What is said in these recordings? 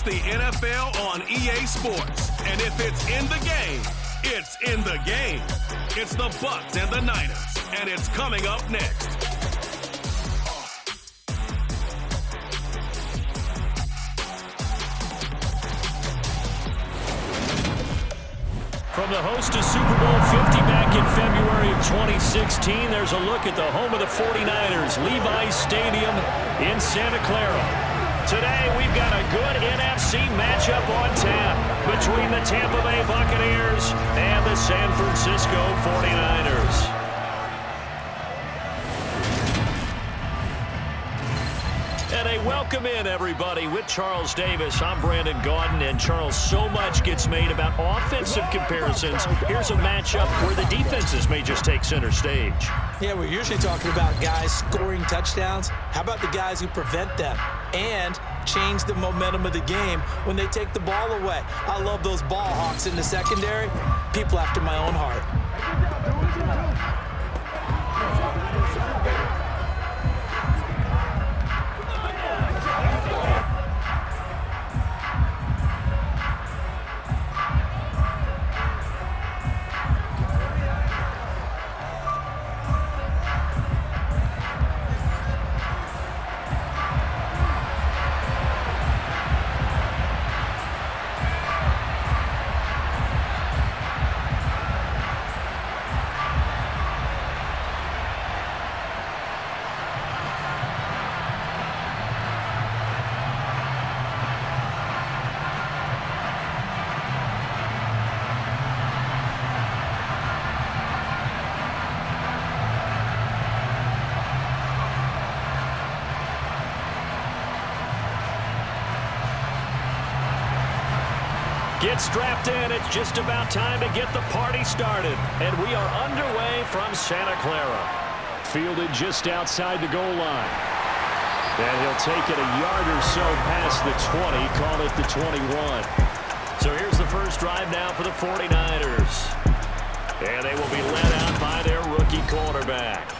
the NFL on EA Sports. And if it's in the game, it's in the game. It's the Bucs and the Niners, and it's coming up next. From the host of Super Bowl 50 back in February of 2016, there's a look at the home of the 49ers, Levi's Stadium in Santa Clara. Today, we've got a good NFC matchup on tap between the Tampa Bay Buccaneers and the San Francisco 49ers. And a welcome in, everybody, with Charles Davis. I'm Brandon Gaudin, and Charles, so much gets made about offensive comparisons. Here's a matchup where the defenses may just take center stage. Yeah, we're usually talking about guys scoring touchdowns. How about the guys who prevent them and change the momentum of the game when they take the ball away? I love those ball hawks in the secondary. People after my own heart. Get strapped in. It's just about time to get the party started. And we are underway from Santa Clara. Fielded just outside the goal line. And he'll take it a yard or so past the 20, call it the 21. So here's the first drive now for the 49ers. And they will be led out by their rookie quarterback.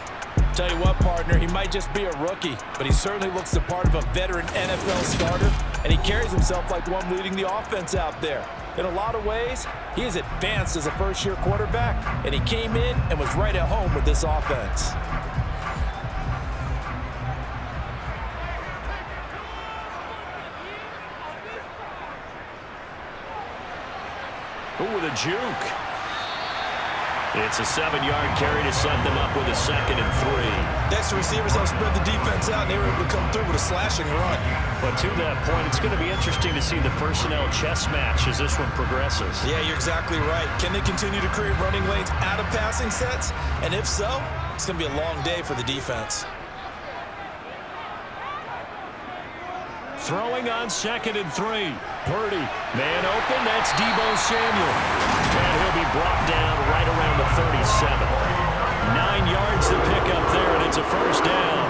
Tell you what, partner, he might just be a rookie, but he certainly looks the part of a veteran NFL starter, and he carries himself like one leading the offense out there. In a lot of ways, he is advanced as a first-year quarterback, and he came in and was right at home with this offense. Ooh, with a juke. It's a 7-yard carry to set them up with a 2nd and 3. Next, the receivers help spread the defense out, and they were able to come through with a slashing run. But to that point, it's going to be interesting to see the personnel chess match as this one progresses. Yeah, you're exactly right. Can they continue to create running lanes out of passing sets? And if so, it's going to be a long day for the defense. Throwing on 2nd and 3. Purdy, man open, that's Deebo Samuel. And he'll be brought down right around the 37. 9 yards to pick up there, and it's a first down.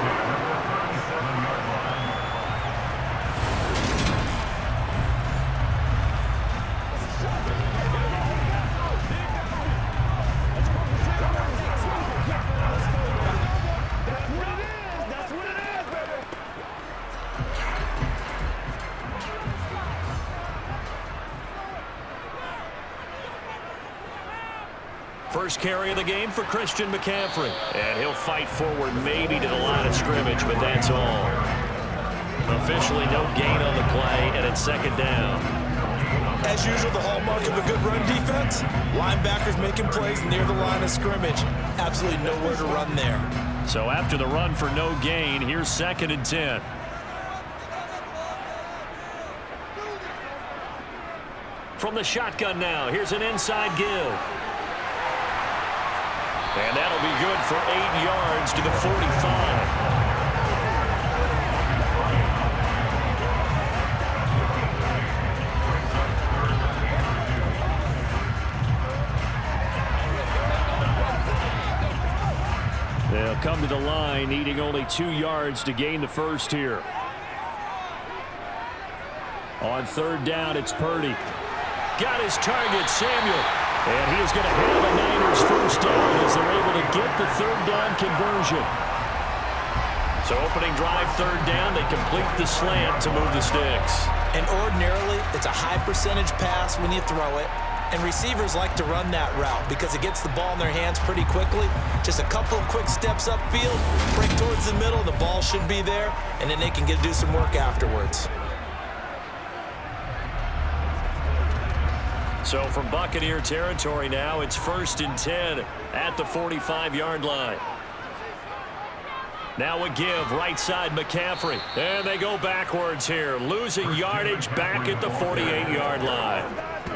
First carry of the game for Christian McCaffrey. And he'll fight forward maybe to the line of scrimmage, but that's all. Officially no gain on the play, and it's 2nd down. As usual, the hallmark of a good run defense, linebackers making plays near the line of scrimmage. Absolutely nowhere to run there. So after the run for no gain, here's 2nd and 10. From the shotgun now, here's an inside give. And that'll be good for 8 yards to the 45. They'll come to the line, needing only 2 yards to gain the first here. On 3rd down, it's Purdy. Got his target, Samuel. And he is going to have a Niners first down as they're able to get the 3rd down conversion. So opening drive, 3rd down, they complete the slant to move the sticks. And ordinarily, it's a high percentage pass when you throw it. And receivers like to run that route because it gets the ball in their hands pretty quickly. Just a couple of quick steps upfield, break towards the middle, the ball should be there, and then they can do some work afterwards. So from Buccaneer territory now, it's 1st and 10 at the 45-yard line. Now a give, right side McCaffrey. And they go backwards here, losing yardage back at the 48-yard line.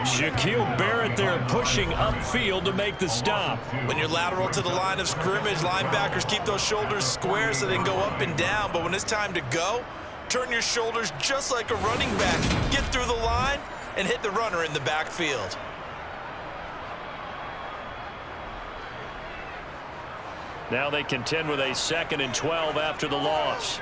Shaquille Barrett there pushing upfield to make the stop. When you're lateral to the line of scrimmage, linebackers keep those shoulders square so they can go up and down. But when it's time to go, turn your shoulders just like a running back. Get through the line and hit the runner in the backfield. Now they contend with a 2nd and 12 after the loss.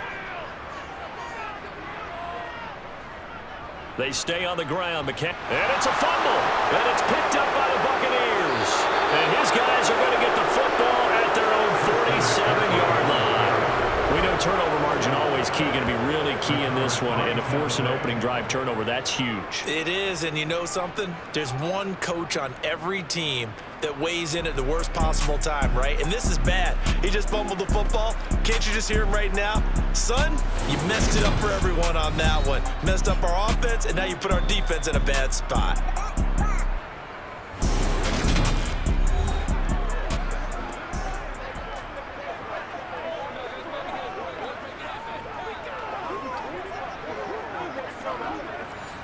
They stay on the ground. And it's a fumble. And it's picked up by the Buccaneers. And his guys are going to get the football at their own 47-yard line. We know turnover margin always key, going to be really key in this one. And to force an opening drive turnover, that's huge. It is, and you know something? There's one coach on every team that weighs in at the worst possible time, right? And this is bad. He just fumbled the football. Can't you just hear him right now? Son, you messed it up for everyone on that one. Messed up our offense, and now you put our defense in a bad spot.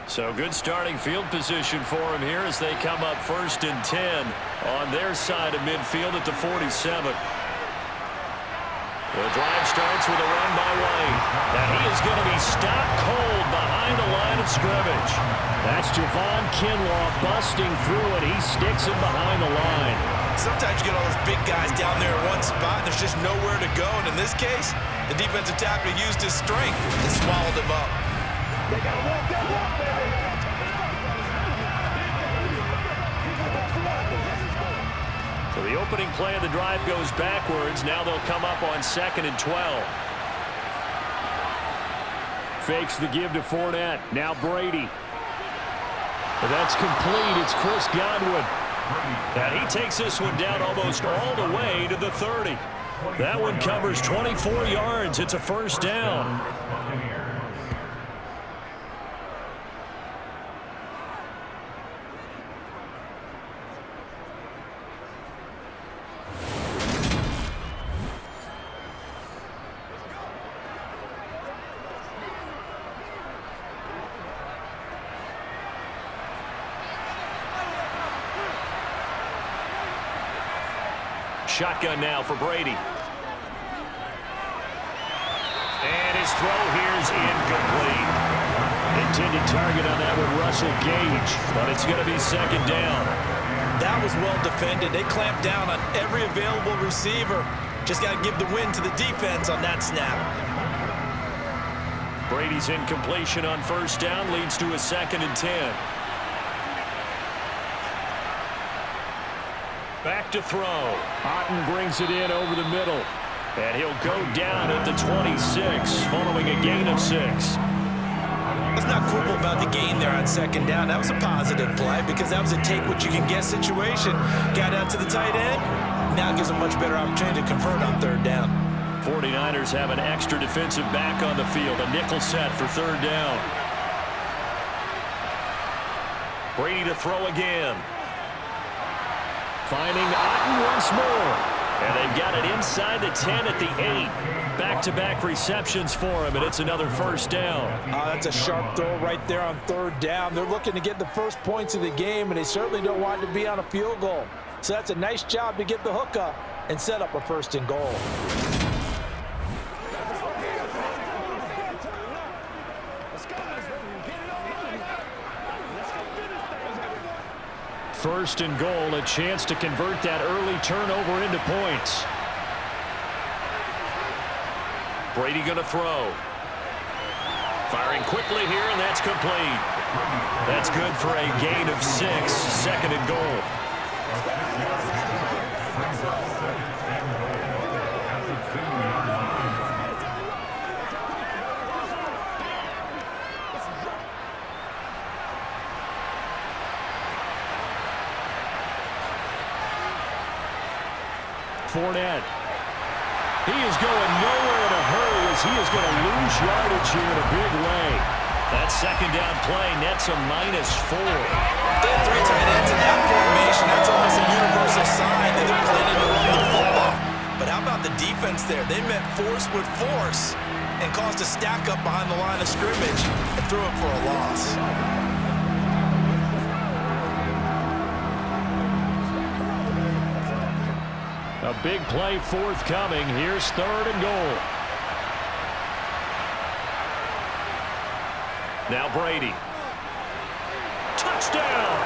So good starting field position for him here as they come up 1st and 10 on their side of midfield at the 47. The drive starts with a run by White. And he is going to be stopped cold behind the line of scrimmage. That's Javon Kinlaw busting through it. He sticks him behind the line. Sometimes you get all those big guys down there in one spot, and there's just nowhere to go. And in this case, the defensive tackle used his strength and swallowed him up. They got to walk that walk, baby. So the opening play of the drive goes backwards. Now they'll come up on 2nd and 12. Fakes the give to Fournette. Now Brady. But that's complete. It's Chris Godwin. And he takes this one down almost all the way to the 30. That one covers 24 yards. It's a 1st down. Shotgun now for Brady. And his throw here's incomplete. Intended target on that one, Russell Gage, but it's going to be 2nd down. That was well defended. They clamped down on every available receiver. Just got to give the win to the defense on that snap. Brady's incompletion on 1st down leads to a 2nd and 10. Back to throw. Otten brings it in over the middle. And he'll go down at the 26 following a gain of 6. Let's not quibble about the gain there on 2nd down. That was a positive play because that was a take-what-you-can-get situation. Got out to the tight end. Now gives a much better opportunity to convert on 3rd down. 49ers have an extra defensive back on the field. A nickel set for 3rd down. Brady to throw again. Finding Otten once more. And they've got it inside the 10 at the 8. Back-to-back receptions for him, and it's another 1st down. That's a sharp throw right there on 3rd down. They're looking to get the first points of the game, and they certainly don't want it to be on a field goal. So that's a nice job to get the hook up and set up a 1st and goal. First and goal, a chance to convert that early turnover into points. Brady going to throw. Firing quickly here, and that's complete. That's good for a gain of 6, 2nd and goal. Fournette. He is going nowhere in a hurry as he is going to lose yardage here in a big way. That second down play nets a -4. They have 3 tight ends in that formation. That's almost a universal sign that they're planning to run the football. But how about the defense there? They met force with force and caused a stack up behind the line of scrimmage and threw it for a loss. A big play forthcoming. Here's 3rd and goal. Now Brady. Touchdown!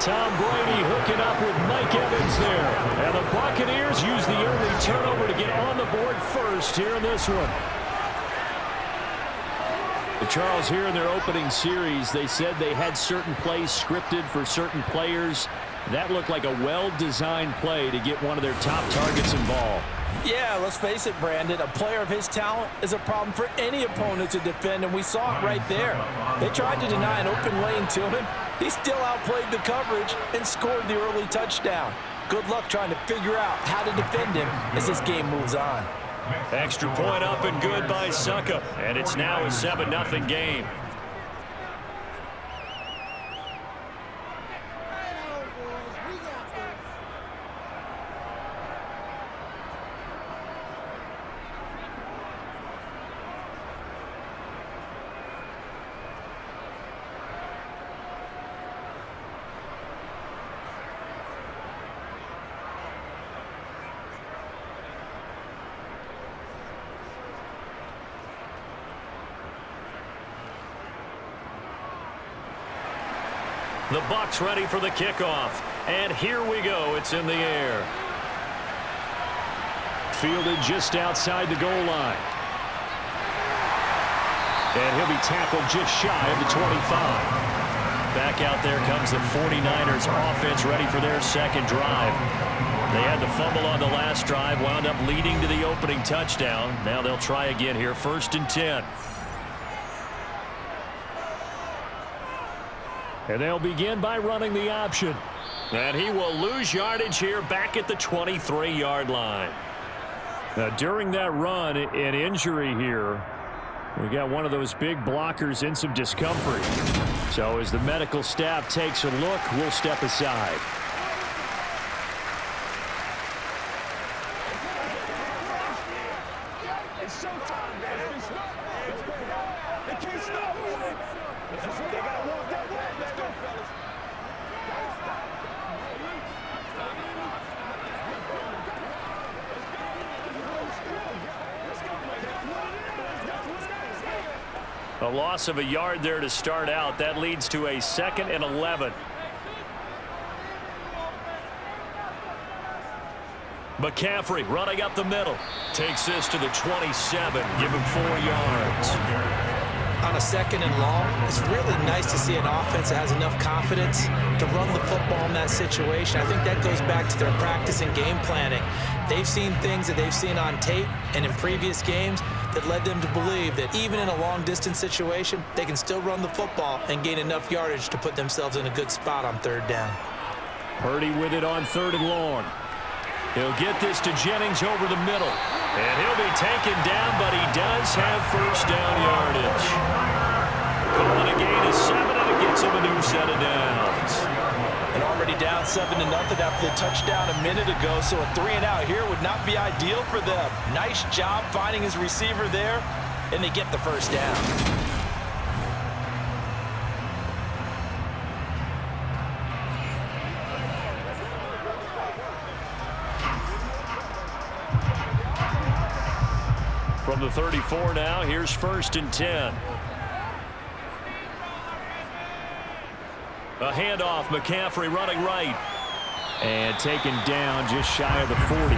Tom Brady hooking up with Mike Evans there. And the Buccaneers use the early turnover to get on the board first here in this one. Charles, here in their opening series, they said they had certain plays scripted for certain players. That looked like a well-designed play to get one of their top targets involved. Yeah, let's face it, Brandon. A player of his talent is a problem for any opponent to defend, and we saw it right there. They tried to deny an open lane to him. He still outplayed the coverage and scored the early touchdown. Good luck trying to figure out how to defend him as this game moves on. Extra point up and good by Suckup, and it's now a 7-0 game. The Bucs ready for the kickoff. And here we go. It's in the air. Fielded just outside the goal line. And he'll be tackled just shy of the 25. Back out there comes the 49ers offense ready for their second drive. They had the fumble on the last drive, wound up leading to the opening touchdown. Now they'll try again here, 1st and 10. And they'll begin by running the option. And he will lose yardage here back at the 23-yard line. Now, during that run, an injury here. We got one of those big blockers in some discomfort. So as the medical staff takes a look, we'll step aside. It's showtime, man. They can't stop it. They got to walk that way. Let's go, fellas. A loss of a yard there to start out. That leads to a 2nd and 11. McCaffrey running up the middle. Takes this to the 27. Give him 4 yards. On a 2nd and long, it's really nice to see an offense that has enough confidence to run the football in that situation. I think that goes back to their practice and game planning. They've seen things that they've seen on tape and in previous games that led them to believe that even in a long-distance situation, they can still run the football and gain enough yardage to put themselves in a good spot on 3rd down. Purdy with it on 3rd and long. He'll get this to Jennings over the middle. And he'll be taken down, but he does have 1st down yardage. Calling a gain of 7, and it gets him a new set of downs. And already down 7-0 after the touchdown a minute ago, so a 3-and-out here would not be ideal for them. Nice job finding his receiver there, and they get the 1st down. From the 34 now, here's 1st and 10. A handoff, McCaffrey running right. And taken down just shy of the 40.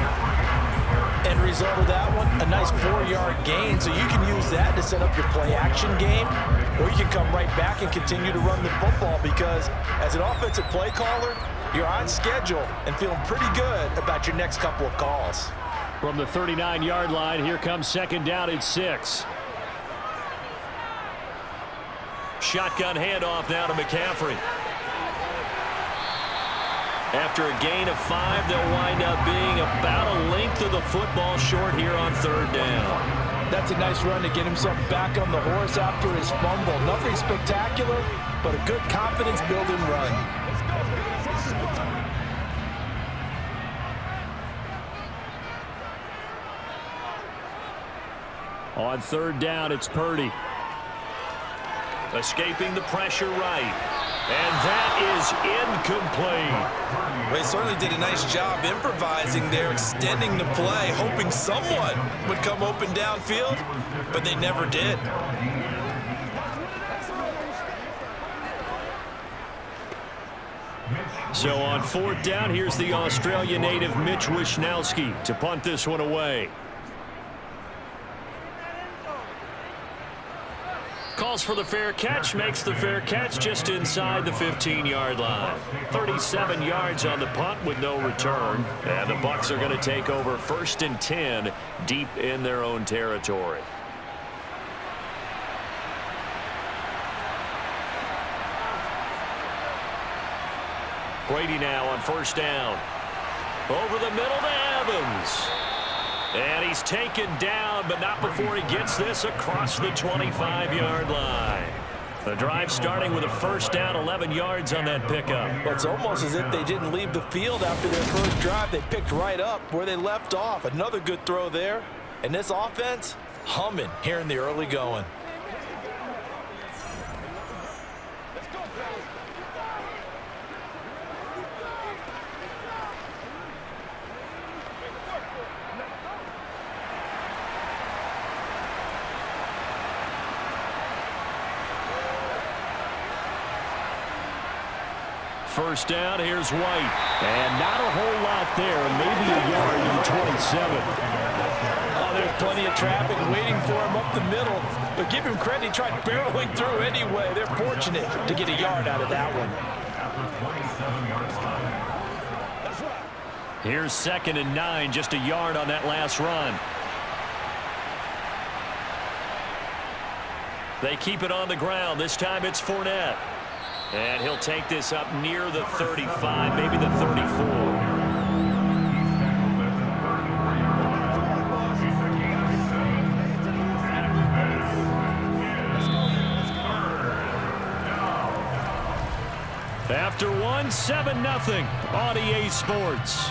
End result of that one, a nice 4-yard gain, so you can use that to set up your play-action game, or you can come right back and continue to run the football because as an offensive play caller, you're on schedule and feeling pretty good about your next couple of calls. From the 39-yard line, here comes 2nd down at 6. Shotgun handoff now to McCaffrey. After a gain of 5, they'll wind up being about a length of the football short here on 3rd down. That's a nice run to get himself back on the horse after his fumble. Nothing spectacular, but a good confidence-building run. On 3rd down, it's Purdy. Escaping the pressure right. And that is incomplete. Well, he certainly did a nice job improvising there, extending the play, hoping someone would come open downfield, but they never did. So on 4th down, here's the Australia native Mitch Wishnowsky to punt this one away. Calls for the fair catch, makes the fair catch just inside the 15-yard line. 37 yards on the punt with no return. And the Bucs are going to take over 1st and 10 deep in their own territory. Brady now on 1st down. Over the middle to Evans. And he's taken down, but not before he gets this across the 25-yard line. The drive starting with a 1st down, 11 yards on that pickup. Well, it's almost as if they didn't leave the field after their first drive. They picked right up where they left off. Another good throw there. And this offense, humming here in the early going. First down, here's White. And not a whole lot there, maybe a yard in the 27. Oh, there's plenty of traffic waiting for him up the middle. But give him credit, he tried barreling through anyway. They're fortunate to get a yard out of that one. Here's 2nd and 9, just a yard on that last run. They keep it on the ground. This time it's Fournette. And he'll take this up near the 35, maybe the 34. After 1, 7-0 on EA Sports.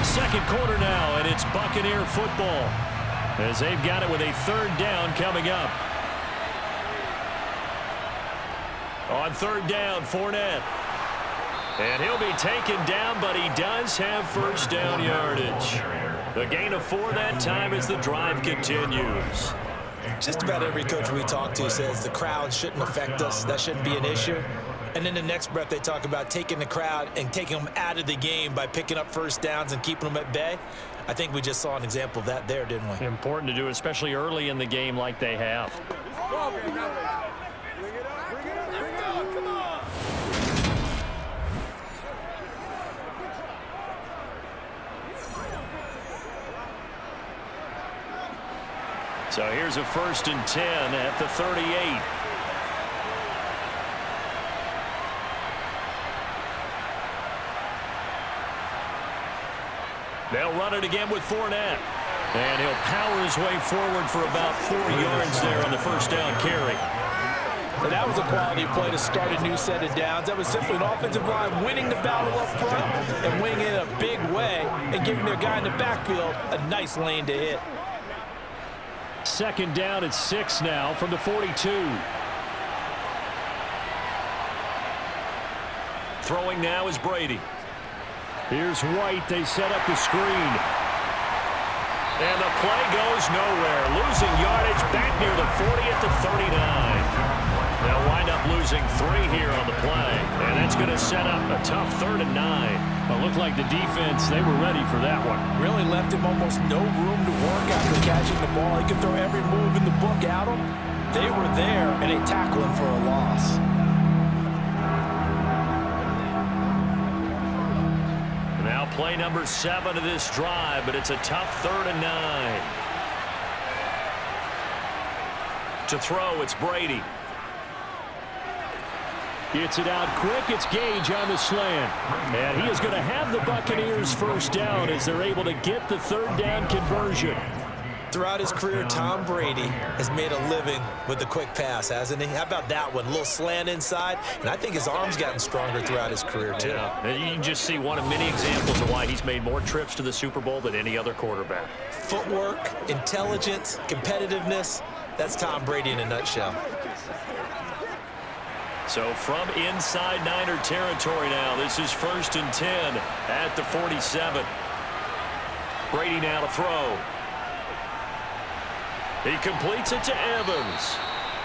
Second quarter now, and it's Buccaneer football as they've got it with a 3rd down coming up. On 3rd down, Fournette. And he'll be taken down, but he does have 1st down yardage. The gain of 4 that time as the drive continues. Just about every coach we talk to says the crowd shouldn't affect us. That shouldn't be an issue. And in the next breath, they talk about taking the crowd and taking them out of the game by picking up 1st downs and keeping them at bay. I think we just saw an example of that there, didn't we? Important to do, especially early in the game like they have. So here's a 1st and 10 at the 38. They'll run it again with Fournette. And he'll power his way forward for about 4 yards there on the 1st down carry. And that was a quality play to start a new set of downs. That was simply an offensive line winning the battle up front and winning it in a big way and giving their guy in the backfield a nice lane to hit. 2nd down at 6 now from the 42. Throwing now is Brady. Here's White. They set up the screen. And the play goes nowhere. Losing yardage back near the 40 at the 39. They'll wind up losing 3 here on the play. And that's going to set up a tough 3rd and 9. It looked like the defense, they were ready for that one. Really left him almost no room to work after catching the ball. He could throw every move in the book at him. They were there, and they tackled him for a loss. Now play number 7 of this drive, but it's a tough 3rd and 9. To throw, it's Brady. Gets it out quick. It's Gage on the slant. And he is going to have the Buccaneers first down as they're able to get the third down conversion. Throughout his career, Tom Brady has made a living with the quick pass, hasn't he? How about that one? A little slant inside, and I think his arm's gotten stronger throughout his career, too. Yeah. You can just see one of many examples of why he's made more trips to the Super Bowl than any other quarterback. Footwork, intelligence, competitiveness, that's Tom Brady in a nutshell. So from inside Niner territory now, this is 1st and 10 at the 47. Brady now to throw. He completes it to Evans.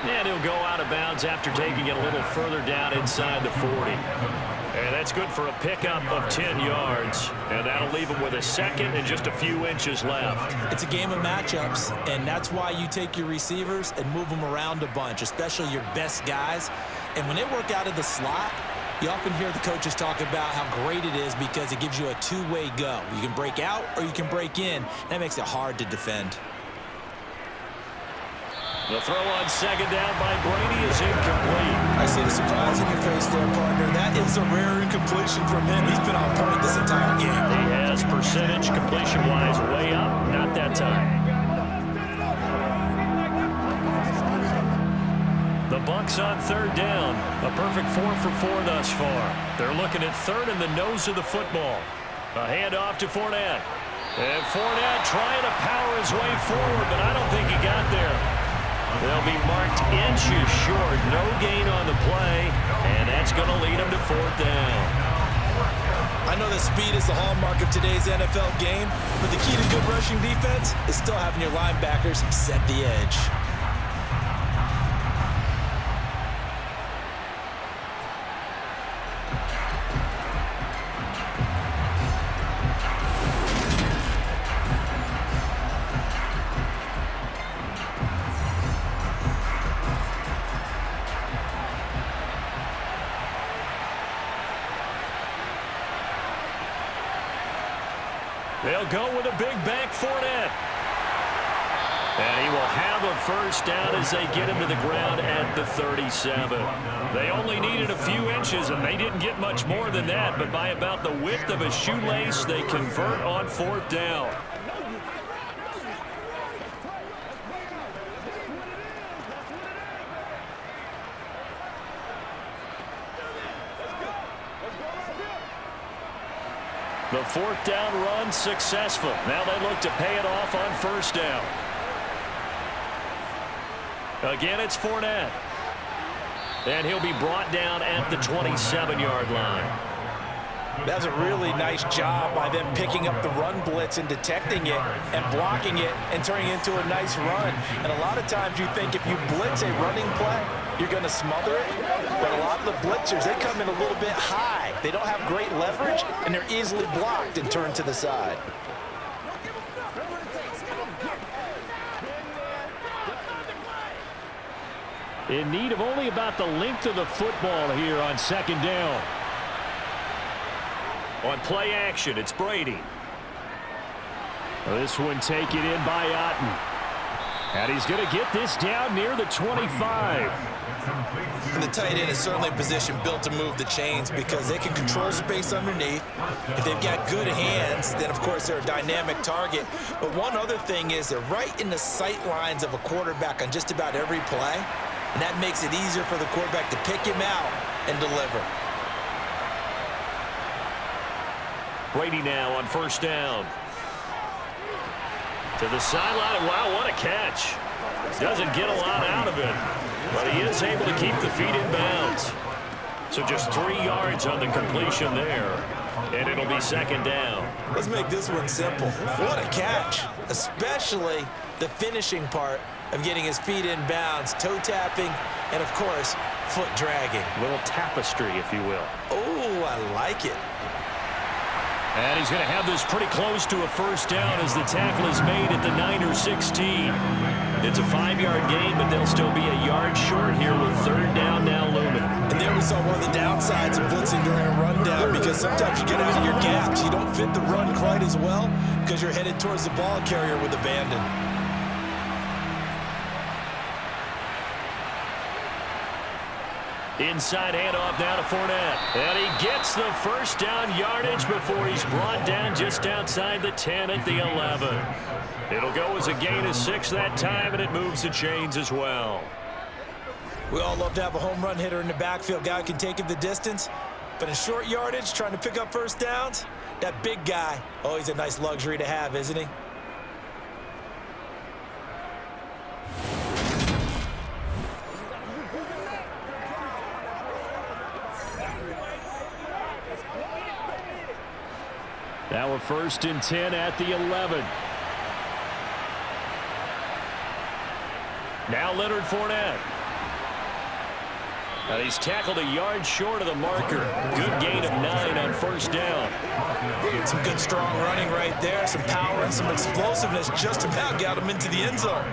And he'll go out of bounds after taking it a little further down inside the 40. And that's good for a pickup of 10 yards. And that'll leave him with a second and just a few inches left. It's a game of matchups, and that's why you take your receivers and move them around a bunch, especially your best guys. And when they work out of the slot, you often hear the coaches talk about how great it is because it gives you a two-way go. You can break out or you can break in. That makes it hard to defend. The throw on second down by Brady is incomplete. I see the surprise in your face there, partner. That is a rare incompletion from him. He's been on point this entire game. He has percentage completion-wise way up. Not that time. The Bucs on third down. A perfect 4 for 4 thus far. They're looking at third in the nose of the football. A handoff to Fournette. And Fournette trying to power his way forward, but I don't think he got there. They'll be marked inches short. No gain on the play, and that's going to lead them to 4th down. I know that speed is the hallmark of today's NFL game, but the key to good rushing defense is still having your linebackers set the edge. They'll go with a big bank Fournette. And he will have a first down as they get him to the ground at the 37. They only needed a few inches, and they didn't get much more than that. But by about the width of a shoelace, they convert on 4th down. The 4th down run successful. Now they look to pay it off on 1st down. Again, it's Fournette. And he'll be brought down at the 27-yard line. That's a really nice job by them picking up the run blitz and detecting it and blocking it and turning it into a nice run. And a lot of times you think if you blitz a running play, you're going to smother it. But a lot of the blitzers, they come in a little bit high. They don't have great leverage, and they're easily blocked and turned to the side. In need of only about the length of the football here on 2nd down. On play action, it's Brady. This one taken in by Otten. And he's going to get this down near the 25. And the tight end is certainly a position built to move the chains because they can control space underneath. If they've got good hands, then of course they're a dynamic target. But one other thing is they're right in the sight lines of a quarterback on just about every play. And that makes it easier for the quarterback to pick him out and deliver. Brady now on 1st down. To the sideline. Wow, what a catch. Doesn't get a lot out of it, but he is able to keep the feet in bounds. So just 3 yards on the completion there, and it'll be 2nd down. Let's make this one simple. What a catch, especially the finishing part of getting his feet in bounds, toe tapping, and of course, foot dragging. A little tapestry, if you will. Oh, I like it. And he's going to have this pretty close to a first down as the tackle is made at the Niners 16. It's a 5-yard gain, but they'll still be a yard short here with 3rd down now looming. And there we saw one of the downsides of blitzing during a rundown because sometimes you get out of your gaps. You don't fit the run quite as well because you're headed towards the ball carrier with abandon. Inside handoff now to Fournette. And he gets the first down yardage before he's brought down just outside the 10 at the 11. It'll go as a gain of 6 that time, and it moves the chains as well. We all love to have a home run hitter in the backfield. Guy can take it the distance. But in short yardage, trying to pick up first downs, that big guy, always a nice luxury to have, isn't he? Now a 1st and 10 at the 11. Now Leonard Fournette. And he's tackled a yard short of the marker. Good gain of 9 on 1st down. Some good strong running right there. Some power and some explosiveness just about got him into the end zone.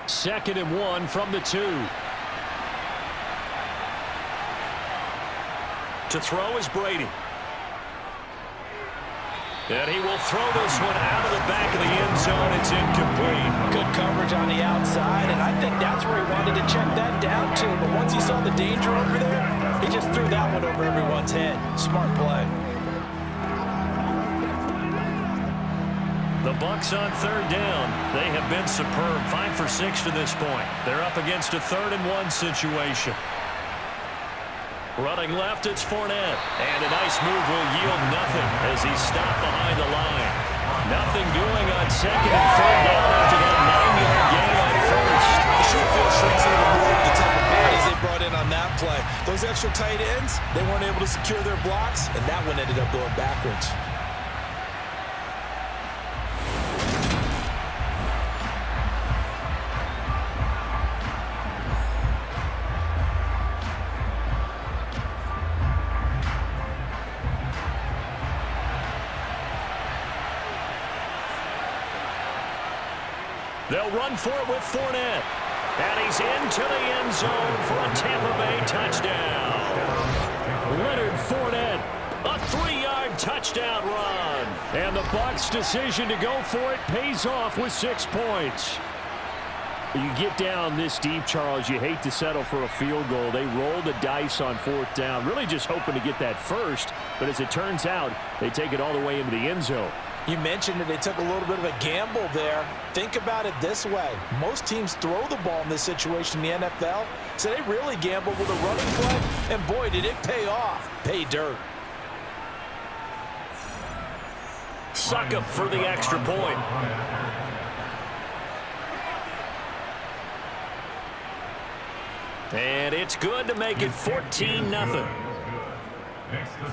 Second and 1 from the 2. To throw is Brady. And he will throw this one out of the back of the end zone. It's incomplete. Good coverage on the outside, and I think that's where he wanted to check that down to. But once he saw the danger over there, he just threw that one over everyone's head. Smart play. The Bucs on 3rd down. They have been superb. 5 for 6 to this point. They're up against a 3rd and 1 situation. Running left, it's Fournette. And a nice move will yield nothing as he's stopped behind the line. Nothing doing on 2nd and 3rd down after that 9-yard gain on 1st. The short field shrinks even more the type of bodies they brought in on that play. Those extra tight ends, they weren't able to secure their blocks, and that one ended up going backwards. They'll run for it with Fournette. And he's into the end zone for a Tampa Bay touchdown. Leonard Fournette, a 3-yard touchdown run. And the Bucs' decision to go for it pays off with 6 points. You get down this deep, Charles, you hate to settle for a field goal. They roll the dice on 4th down, really just hoping to get that first. But as it turns out, they take it all the way into the end zone. You mentioned that they took a little bit of a gamble there. Think about it this way. Most teams throw the ball in this situation in the NFL, so they really gamble with a running play, and boy, did it pay off. Pay dirt. Suck up for the extra point. And it's good to make it 14-0.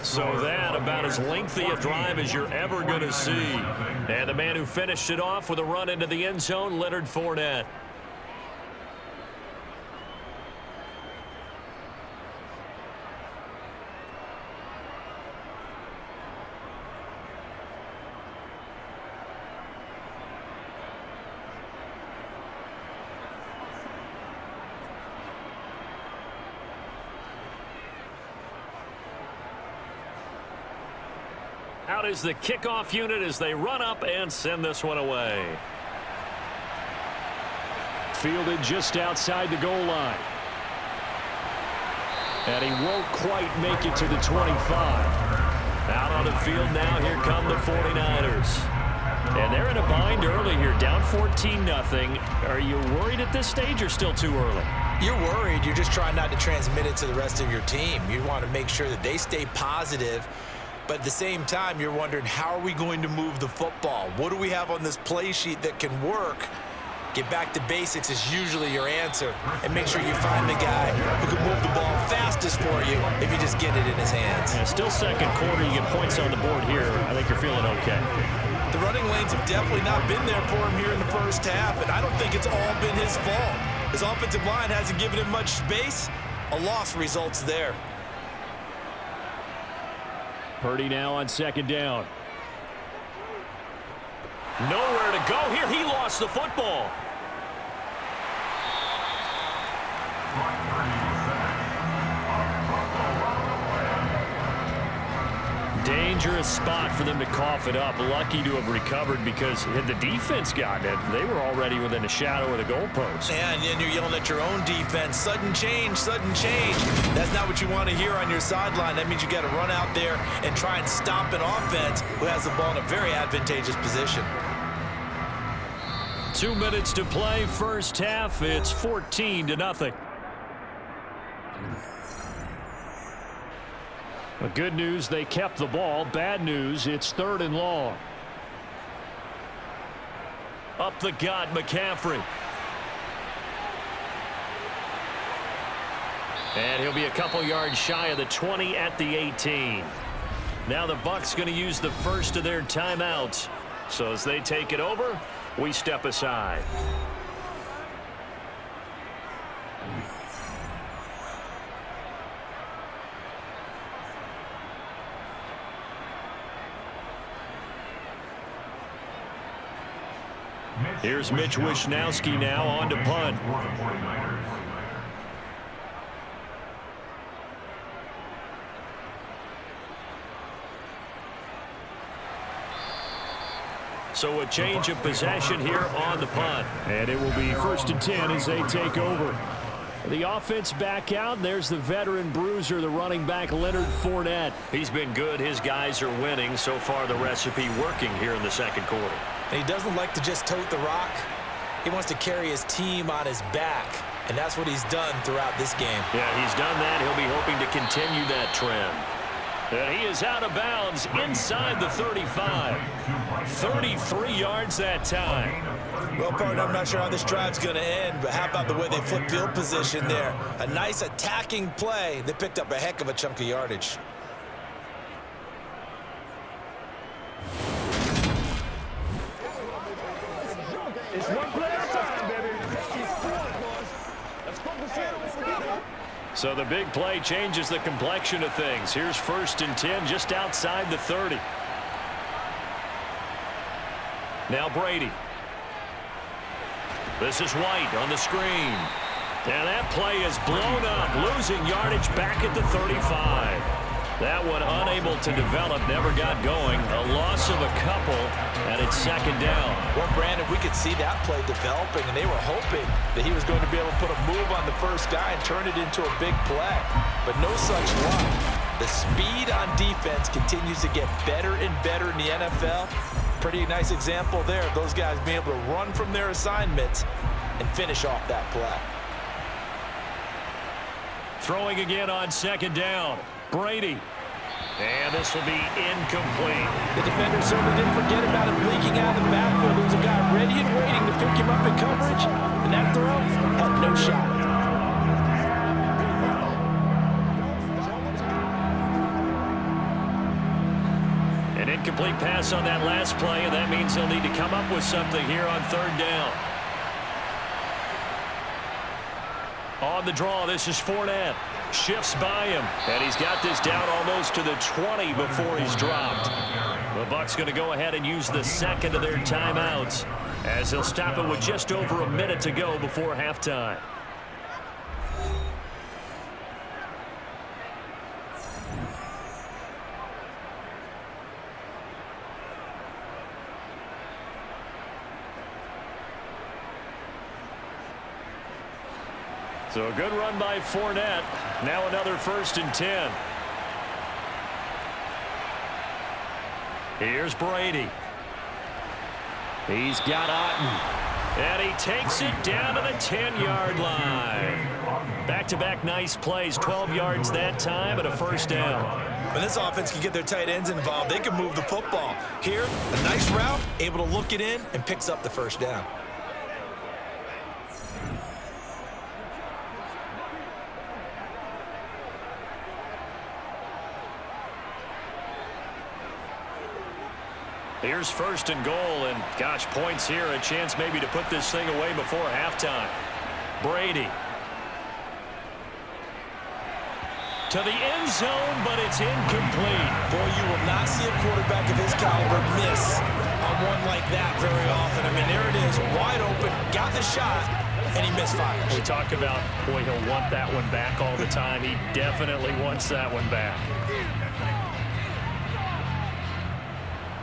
So that about as lengthy a drive as you're ever going to see. And the man who finished it off with a run into the end zone, Leonard Fournette. Out is the kickoff unit as they run up and send this one away. Fielded just outside the goal line. And he won't quite make it to the 25. Out on the field now, here come the 49ers. And they're in a bind early here, down 14-0. Are you worried at this stage or still too early? You're worried. You're just trying not to transmit it to the rest of your team. You want to make sure that they stay positive. But at the same time, you're wondering, how are we going to move the football? What do we have on this play sheet that can work? Get back to basics is usually your answer. And make sure you find the guy who can move the ball fastest for you if you just get it in his hands. Yeah, still second quarter. You get points on the board here. I think you're feeling okay. The running lanes have definitely not been there for him here in the first half, and I don't think it's all been his fault. His offensive line hasn't given him much space. A loss results there. Purdy now on 2nd down. Nowhere to go here. He lost the football. Dangerous spot for them to cough it up. Lucky to have recovered, because had the defense gotten it, they were already within a shadow of the goalpost. And you're yelling at your own defense. Sudden change, sudden change. That's not what you want to hear on your sideline. That means you got to run out there and try and stop an offense who has the ball in a very advantageous position. 2 minutes to play, first half. It's 14-0. The good news, they kept the ball. Bad news, it's 3rd and long. Up the gut, McCaffrey. And he'll be a couple yards shy of the 20 at the 18. Now the Bucs going to use the first of their timeouts. So as they take it over, we step aside. Here's Mitch Wishnowsky now on to punt. So a change of possession here on the punt. And it will be 1st and 10 as they take over. The offense back out. There's the veteran bruiser, the running back, Leonard Fournette. He's been good. His guys are winning. So far, the recipe working here in the second quarter. And he doesn't like to just tote the rock. He wants to carry his team on his back. And that's what he's done throughout this game. Yeah, he's done that. He'll be hoping to continue that trend. And he is out of bounds inside the 35. 33 yards that time. Well, partner, I'm not sure how this drive's going to end, but how about the way they flip field position there? A nice attacking play. They picked up a heck of a chunk of yardage. It's one play at a time, baby. Let's focus in. So the big play changes the complexion of things. Here's 1st and 10 just outside the 30. Now Brady. This is White on the screen. And that play is blown up, losing yardage back at the 35. That one unable to develop, never got going. A loss of a couple, and it's 2nd down. Well, Brandon, we could see that play developing, and they were hoping that he was going to be able to put a move on the first guy and turn it into a big play. But no such luck. The speed on defense continues to get better and better in the NFL. Pretty nice example there of those guys being able to run from their assignments and finish off that play. Throwing again on 2nd down. Brady. And this will be incomplete. The defender certainly didn't forget about him leaking out of the backfield. There was a guy ready and waiting to pick him up in coverage, and that throw had no shot. An incomplete pass on that last play, and that means they'll need to come up with something here on 3rd down. On the draw, this is Fournette. Shifts by him, and he's got this down almost to the 20 before he's dropped. The Bucs going to go ahead and use the 2nd of their timeouts as they'll stop it with just over a minute to go before halftime. So a good run by Fournette. Now another 1st and 10. Here's Brady. He's got Otten. And he takes it down to the 10-yard line. Back-to-back nice plays. 12 yards that time and a 1st down. When this offense can get their tight ends involved, they can move the football. Here, a nice route, able to look it in, and picks up the 1st down. Here's 1st and goal, and gosh, points here, a chance maybe to put this thing away before halftime. Brady. To the end zone, but it's incomplete. Boy, you will not see a quarterback of his caliber miss on one like that very often. I mean, there it is, wide open, got the shot, and he misfires. We talk about, boy, he'll want that one back all the time. He definitely wants that one back.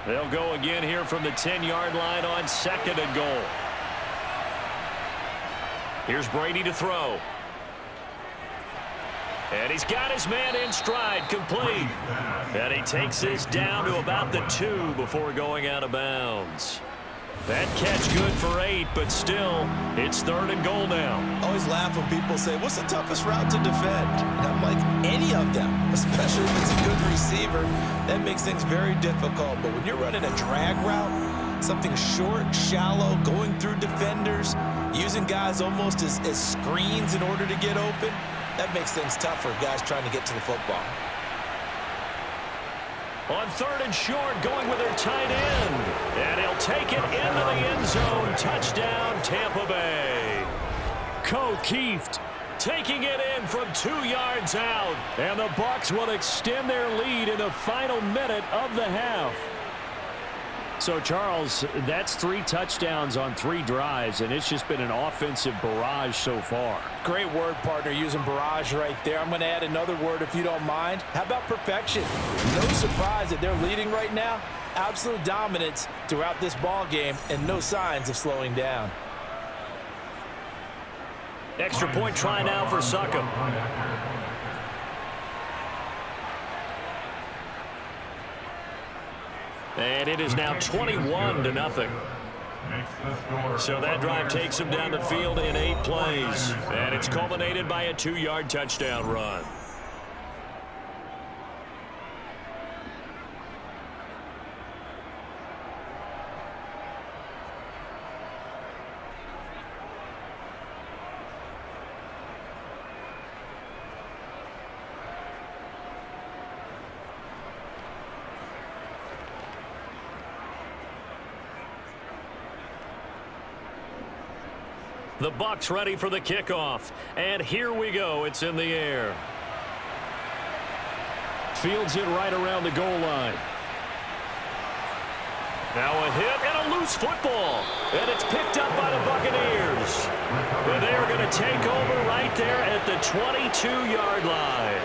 They'll go again here from the 10-yard line on 2nd and goal. Here's Brady to throw. And he's got his man in stride, complete. And he takes this down to about the 2 before going out of bounds. That catch good for 8, but still, it's 3rd and goal now. I always laugh when people say, what's the toughest route to defend? And I'm like, any of them, especially if it's a good receiver. That makes things very difficult. But when you're running a drag route, something short, shallow, going through defenders, using guys almost as screens in order to get open, that makes things tough for guys trying to get to the football. On 3rd and short, going with their tight end. And he'll take it into the end zone. Touchdown, Tampa Bay. O'Keefe taking it in from 2 yards out. And the Bucs will extend their lead in the final minute of the half. So, Charles, that's 3 touchdowns on 3 drives, and it's just been an offensive barrage so far. Great word, partner, using barrage right there. I'm going to add another word if you don't mind. How about perfection? No surprise that they're leading right now. Absolute dominance throughout this ball game and no signs of slowing down. Extra point try now for Succop. And it is now 21-0. So that drive takes him down the field in 8 plays. And it's culminated by a 2-yard touchdown run. The Bucs ready for the kickoff. And here we go. It's in the air. Fields it right around the goal line. Now a hit and a loose football. And it's picked up by the Buccaneers. And they're going to take over right there at the 22-yard line.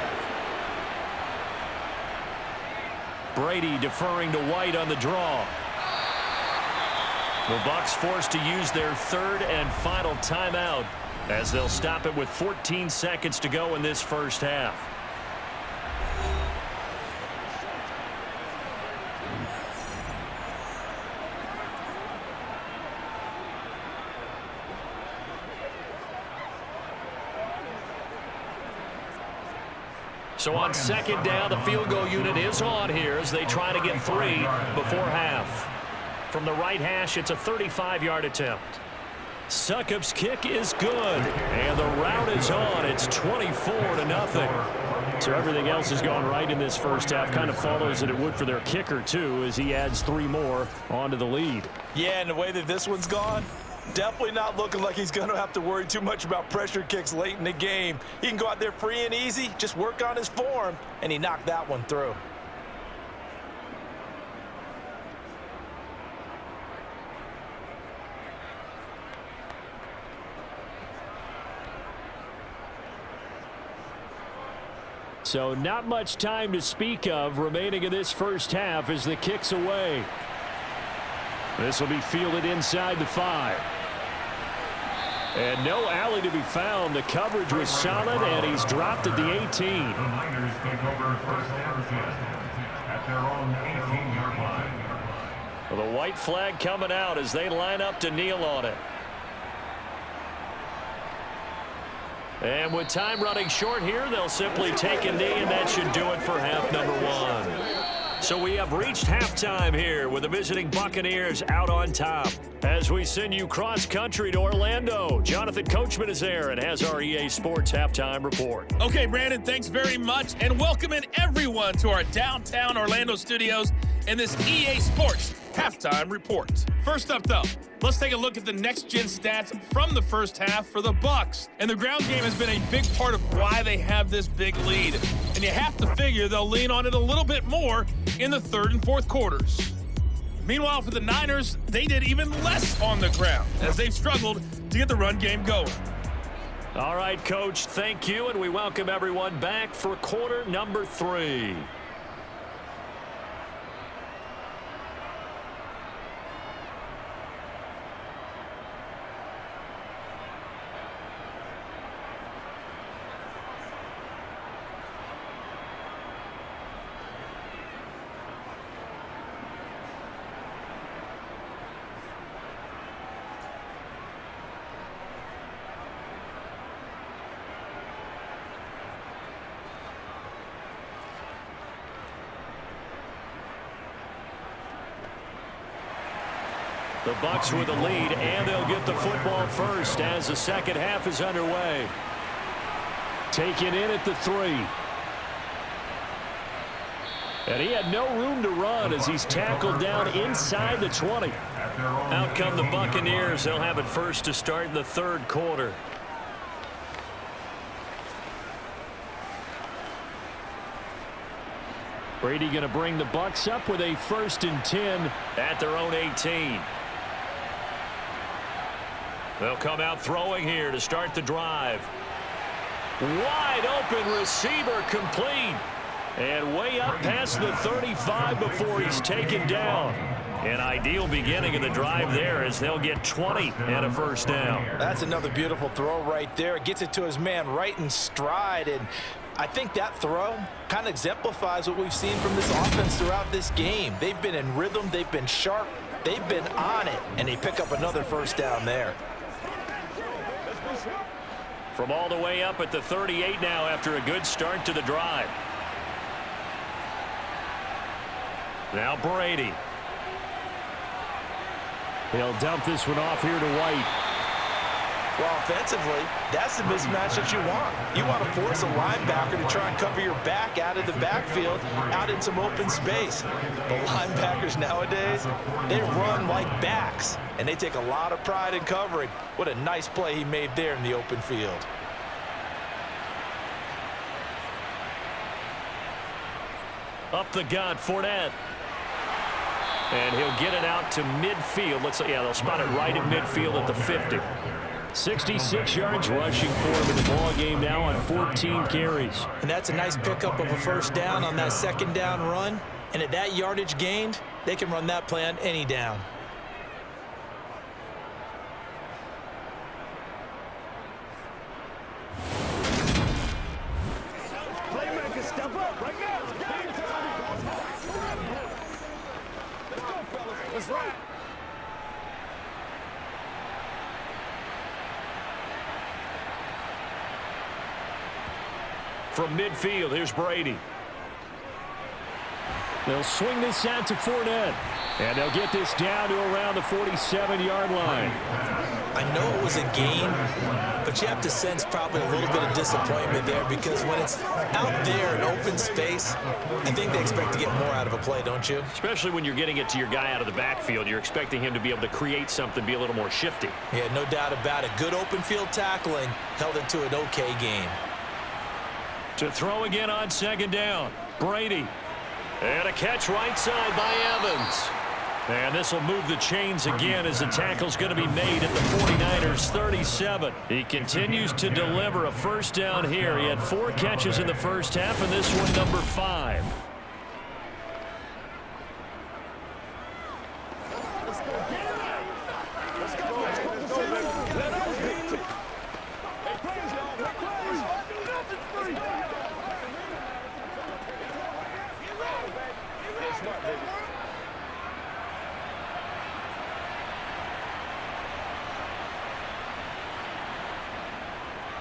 Brady deferring to White on the draw. The Bucs forced to use their 3rd and final timeout as they'll stop it with 14 seconds to go in this first half. So on 2nd down, the field goal unit is on here as they try to get 3 before half. From the right hash, it's a 35-yard attempt. Succop's kick is good, and the route is on. It's 24-0. So everything else has gone right in this first half. Kind of follows that it would for their kicker, too, as he adds 3 more onto the lead. Yeah, and the way that this one's gone, definitely not looking like he's going to have to worry too much about pressure kicks late in the game. He can go out there free and easy, just work on his form, and he knocked that one through. So not much time to speak of remaining in this first half as the kick's away. This will be fielded inside the 5. And no alley to be found. The coverage was solid, and he's dropped at the 18. The Niners take over first down at their own 18-yard line. Well, the white flag coming out as they line up to kneel on it. And with time running short here, they'll simply take a knee, and that should do it for half number 1. So we have reached halftime here with the visiting Buccaneers out on top. As we send you cross-country to Orlando, Jonathan Coachman is there and has our EA Sports halftime report. Okay, Brandon, thanks very much, and welcoming everyone to our downtown Orlando studios in this EA Sports halftime report. First up, though, let's take a look at the next-gen stats from the first half for the Bucs. And the ground game has been a big part of why they have this big lead. And you have to figure they'll lean on it a little bit more in the 3rd and 4th quarters. Meanwhile, for the Niners, they did even less on the ground as they've struggled to get the run game going. All right, Coach, thank you, and we welcome everyone back for quarter number 3. The Bucs with the lead, and they'll get the football first as the second half is underway. Taken in at the 3. And he had no room to run as he's tackled down inside the 20. Out come the Buccaneers. They'll have it first to start in the third quarter. Brady going to bring the Bucs up with a 1st and 10 at their own 18. They'll come out throwing here to start the drive. Wide open receiver complete. And way up past the 35 before he's taken down. An ideal beginning of the drive there as they'll get 20 and a first down. That's another beautiful throw right there. Gets it to his man right in stride. And I think that throw kind of exemplifies what we've seen from this offense throughout this game. They've been in rhythm. They've been sharp. They've been on it. And they pick up another first down there. From all the way up at the 38 now after a good start to the drive. Now Brady. He'll dump this one off here to White. Well, offensively, that's the mismatch that you want. You want to force a linebacker to try and cover your back out of the backfield, out in some open space. The linebackers nowadays, they run like backs, and they take a lot of pride in covering. What a nice play he made there in the open field. Up the gut, Fournette. And he'll get it out to midfield. Let's say, yeah, they'll spot it right at midfield at the 50. 66 yards rushing for him in the ball game now on 14 carries. And that's a nice pickup of a first down on that second down run. And at that yardage gained, they can run that play on any down. Playmaker, step up right now. Let's go, fellas. Let's ride. From midfield, here's Brady. They'll swing this out to Fournette. And they'll get this down to around the 47-yard line. I know it was a gain, but you have to sense probably a little bit of disappointment there because when it's out there in open space, I think they expect to get more out of a play, don't you? Especially when you're getting it to your guy out of the backfield. You're expecting him to be able to create something, be a little more shifty. Yeah, no doubt about it. Good open field tackling held it to an okay gain. To throw again on second down. Brady. And a catch right side by Evans. And this will move the chains again as the tackle's going to be made at the 49ers 37. He continues to deliver a first down here. He had 4 catches in the first half, and this one number 5.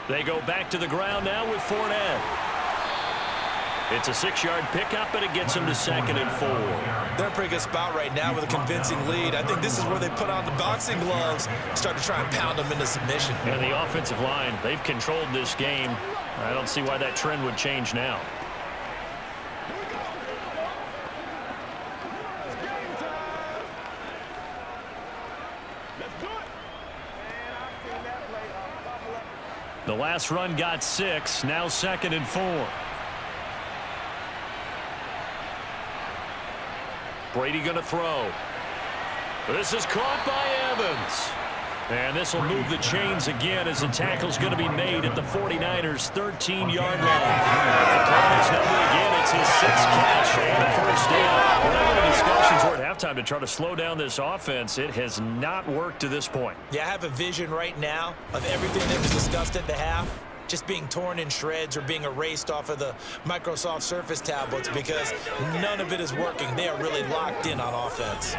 They go back to the ground now with Fournette. It's a 6-yard pickup, and it gets them to 2nd and 4. They're in a pretty good spot right now with a convincing lead. I think this is where they put on the boxing gloves, start to try and pound them into submission. And the offensive line, they've controlled this game. I don't see why that trend would change now. The last run got 6, now 2nd and 4. Brady going to throw. This is caught by Evans. And this will move the chains again as the tackle's going to be made at the 49ers 13-yard line. The Cardinals number again, it's his 6th catch and a first down. Whatever the discussions were at halftime to try to slow down this offense, it has not worked to this point. Yeah, I have a vision right now of everything that was discussed at the half just being torn in shreds or being erased off of the Microsoft Surface tablets because none of it is working. They are really locked in on offense.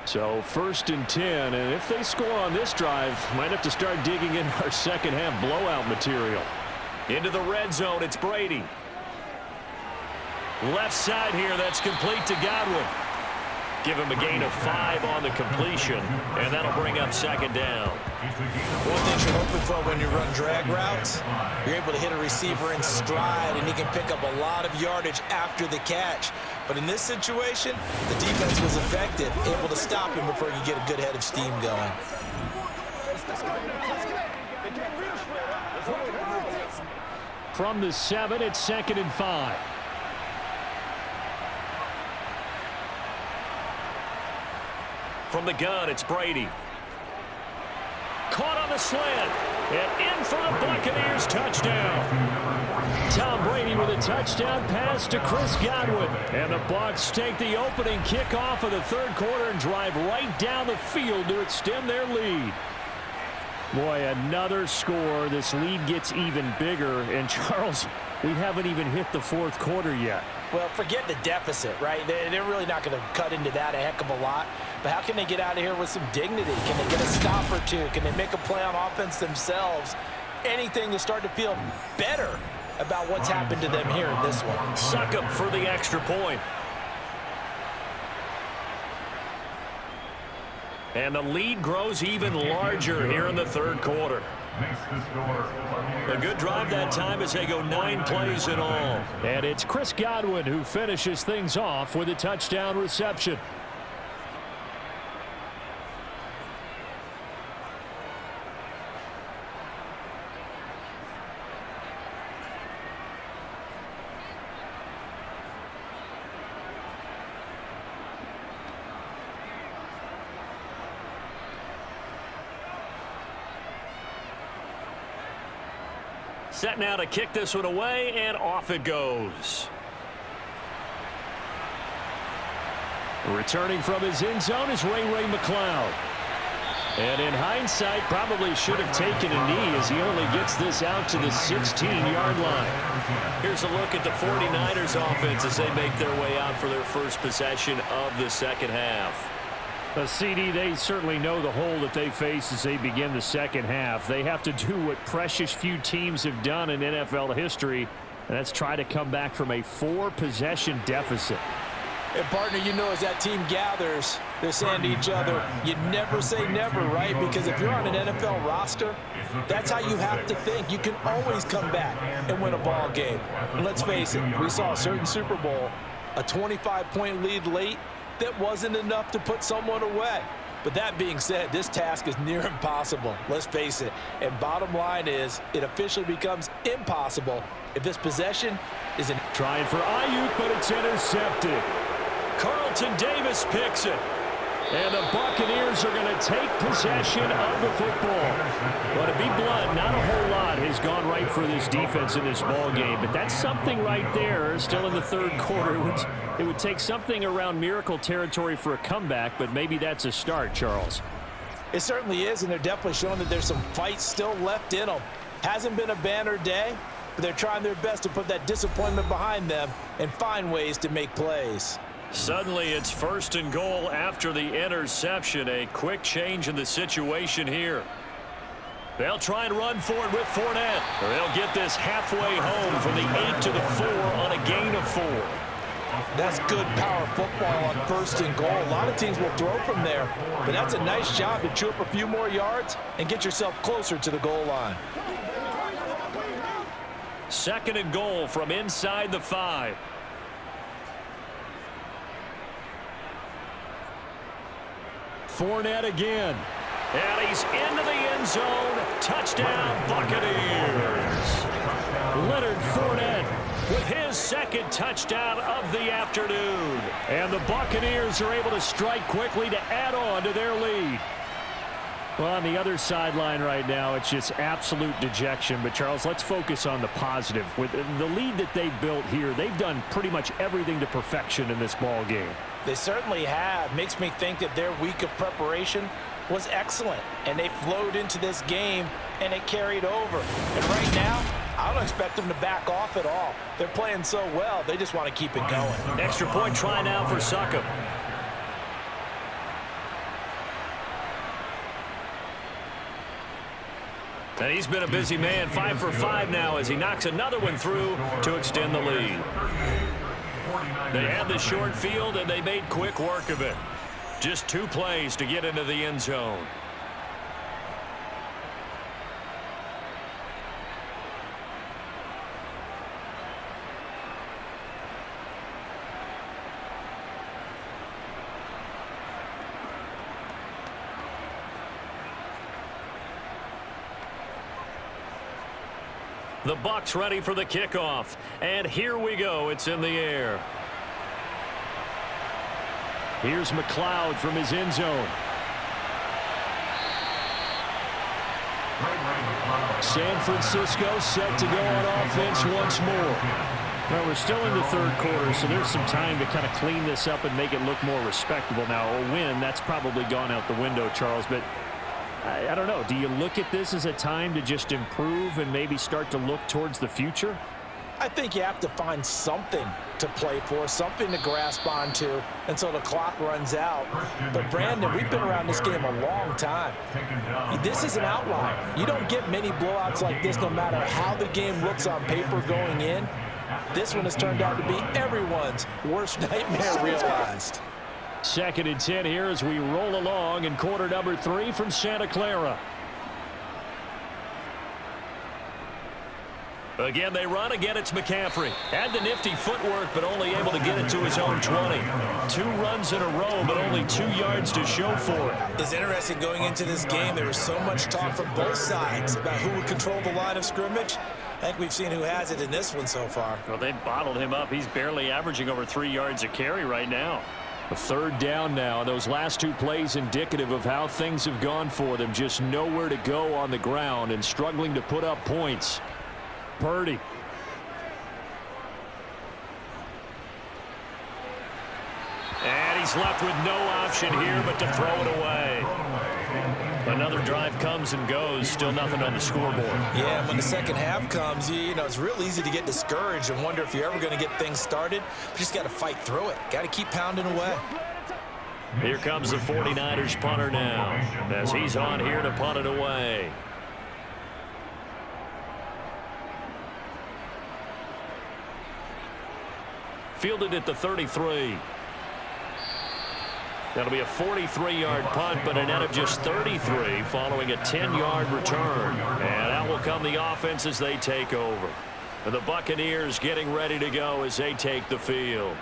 So 1st and 10, and if they score on this drive, might have to start digging in our second half blowout material. Into the red zone, it's Brady. Left side here, that's complete to Godwin. Give him a gain of 5 on the completion, and that'll bring up second down. One thing you're hoping for when you run drag routes, you're able to hit a receiver in stride, and he can pick up a lot of yardage after the catch. But in this situation, the defense was effective, able to stop him before you get a good head of steam going. From the 7, it's 2nd and 5. From the gun, it's Brady. Caught on the slant. And in for the Buccaneers touchdown. Tom Brady with a touchdown pass to Chris Godwin. And the Bucs take the opening kickoff of the third quarter and drive right down the field to extend their lead. Boy, another score. This lead gets even bigger. And Charles, we haven't even hit the fourth quarter yet. Well, forget the deficit, right? They're really not going to cut into that a heck of a lot. But how can they get out of here with some dignity? Can they get a stop or two? Can they make a play on offense themselves? Anything to start to feel better about what's happened to them here in this one. Suck up for the extra point. And the lead grows even larger here in the third quarter. A good drive that time as they go 9 plays in all. And it's Chris Godwin who finishes things off with a touchdown reception. Set now to kick this one away, and off it goes. Returning from his end zone is Ray McCloud. And in hindsight, probably should have taken a knee as he only gets this out to the 16-yard line. Here's a look at the 49ers offense as they make their way out for their first possession of the second half. The CD, they certainly know the hole that they face as they begin the second half. They have to do what precious few teams have done in NFL history, and that's try to come back from a 4-possession deficit. And partner, you know, as that team gathers, they're saying to each other, you never say never, right? Because if you're on an NFL roster, that's how you have to think. You can always come back and win a ball game. And let's face it, we saw a certain Super Bowl, a 25-point lead late, that wasn't enough to put someone away. But that being said, this task is near impossible. Let's face it. And bottom line is, it officially becomes impossible if this possession isn't. Trying for Ayuk, but it's intercepted. Carlton Davis picks it. And the Buccaneers are going to take possession of the football. But to be blunt, not a whole lot has gone right for this defense in this ball game. But that's something right there. Still in the third quarter. It would take something around miracle territory for a comeback, but maybe that's a start, Charles. It certainly is, and they're definitely showing that there's some fight still left in them. Hasn't been a banner day, but they're trying their best to put that disappointment behind them and find ways to make plays. Suddenly it's 1st and goal after the interception. A quick change in the situation here. They'll try and run for it with Fournette. They'll get this halfway home from the 8 to the 4 on a gain of 4. That's good power football on 1st and goal. A lot of teams will throw from there, but that's a nice job to chew up a few more yards and get yourself closer to the goal line. 2nd and goal from inside the 5. Fournette again. And he's into the end zone. Touchdown, Buccaneers. Leonard Fournette with his 2nd touchdown of the afternoon. And the Buccaneers are able to strike quickly to add on to their lead. Well, on the other sideline right now, it's just absolute dejection. But, Charles, let's focus on the positive. With the lead that they've built here, they've done pretty much everything to perfection in this ball game. They certainly have. Makes me think that their week of preparation was excellent. And they flowed into this game, and it carried over. And right now, I don't expect them to back off at all. They're playing so well, they just want to keep it going. Extra point try now for Succop. And he's been a busy man, 5 for 5 now as he knocks another one through to extend the lead. They had the short field, and they made quick work of it. Just 2 plays to get into the end zone. The Bucs ready for the kickoff. And here we go. It's in the air. Here's McLeod from his end zone. San Francisco set to go on offense once more. Well, we're still in the third quarter, so there's some time to kind of clean this up and make it look more respectable. Now, a win, that's probably gone out the window, Charles, but I don't know. Do you look at this as a time to just improve and maybe start to look towards the future? I think you have to find something to play for, something to grasp onto until the clock runs out. But, Brandon, we've been around this game a long time. This is an outlier. You don't get many blowouts like this no matter how the game looks on paper going in. This one has turned out to be everyone's worst nightmare realized. 2nd and 10 here as we roll along in quarter number 3 from Santa Clara. Again, they run. Again, it's McCaffrey. Had the nifty footwork, but only able to get it to his own 20. 2 runs in a row, but only 2 yards to show for it. It's interesting going into this game. There was so much talk from both sides about who would control the line of scrimmage. I think we've seen who has it in this one so far. Well, they bottled him up. He's barely averaging over 3 yards a carry right now. A 3rd down now. Those last 2 plays indicative of how things have gone for them. Just nowhere to go on the ground and struggling to put up points. Purdy. And he's left with no option here but to throw it away. Another drive comes and goes. Still nothing on the scoreboard. Yeah, and when the second half comes, you know, it's real easy to get discouraged and wonder if you're ever going to get things started. You just got to fight through it. Got to keep pounding away. Here comes the 49ers punter now as he's on here to punt it away. Fielded at the 33. That'll be a 43-yard punt, but a net of just 33 following a 10-yard return. And out will come the offense as they take over. And the Buccaneers getting ready to go as they take the field.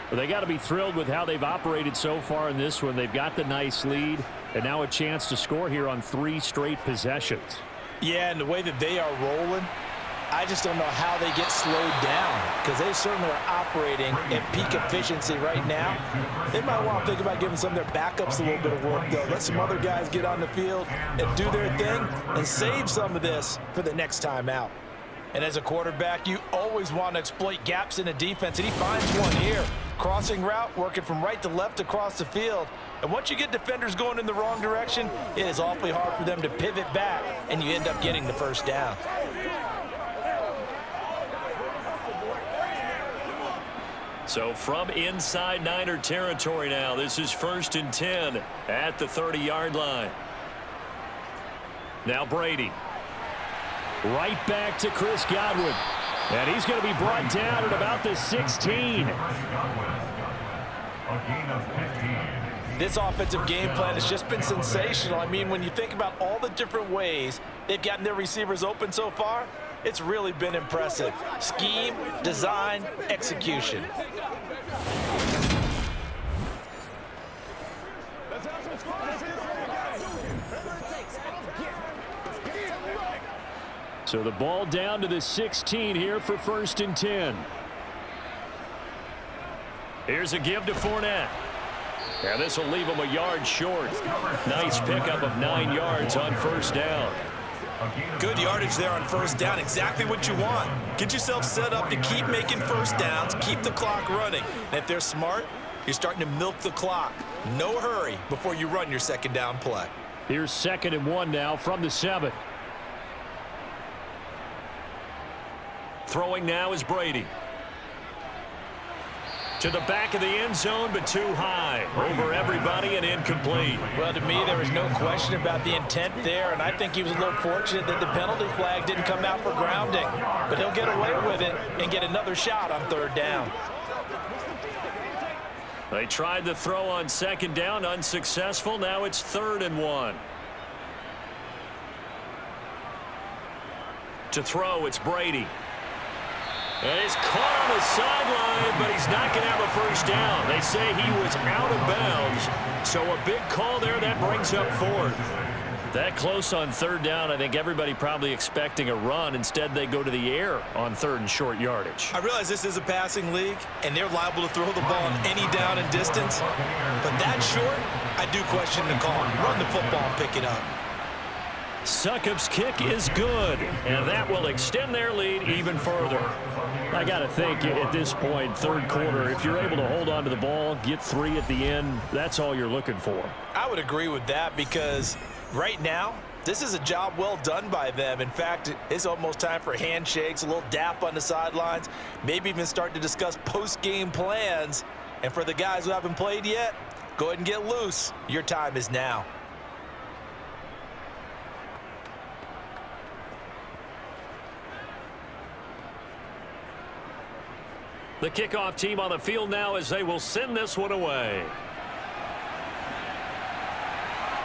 Well, they got to be thrilled with how they've operated so far in this one. They've got the nice lead, and now a chance to score here on 3 straight possessions. Yeah, and the way that they are rolling, I just don't know how they get slowed down because they certainly are operating at peak efficiency right now. They might want to think about giving some of their backups a little bit of work, though. Let some other guys get on the field and do their thing and save some of this for the next time out. And as a quarterback, you always want to exploit gaps in the defense, and he finds one here. Crossing route, working from right to left across the field. And once you get defenders going in the wrong direction, it is awfully hard for them to pivot back, and you end up getting the first down. So from inside Niner territory now, this is 1st and 10 at the 30-yard line. Now Brady. Right back to Chris Godwin. And he's going to be brought down at about the 16. This offensive game plan has just been sensational. I mean, when you think about all the different ways they've gotten their receivers open so far, it's really been impressive. Scheme, design, execution. So the ball down to the 16 here for 1st and 10. Here's a give to Fournette. And this will leave him a yard short. Nice pickup of 9 yards on 1st down. Good yardage there on 1st down. Exactly what you want. Get yourself set up to keep making 1st downs, keep the clock running. And if they're smart, you're starting to milk the clock. No hurry before you run your 2nd down play. Here's 2nd and 1 now from the 7. Throwing now is Brady. To the back of the end zone, but too high. Over everybody and incomplete. Well, to me, there was no question about the intent there, and I think he was a little fortunate that the penalty flag didn't come out for grounding. But he'll get away with it and get another shot on 3rd down. They tried the throw on second down, unsuccessful. Now it's 3rd and 1. To throw, it's Brady. And he's caught on the sideline, but he's not going to have a first down. They say he was out of bounds. So a big call there that brings up 4th. That close on 3rd down, I think everybody probably expecting a run. Instead, they go to the air on 3rd and short yardage. I realize this is a passing league, and they're liable to throw the ball on any down and distance. But that short, I do question the call. Run the football and pick it up. Succop's kick is good, and that will extend their lead even further. I got to think at this point, 3rd quarter, if you're able to hold on to the ball, get 3 at the end, that's all you're looking for. I would agree with that because right now, this is a job well done by them. In fact, it's almost time for handshakes, a little dap on the sidelines, maybe even start to discuss post-game plans. And for the guys who haven't played yet, go ahead and get loose. Your time is now. The kickoff team on the field now as they will send this one away.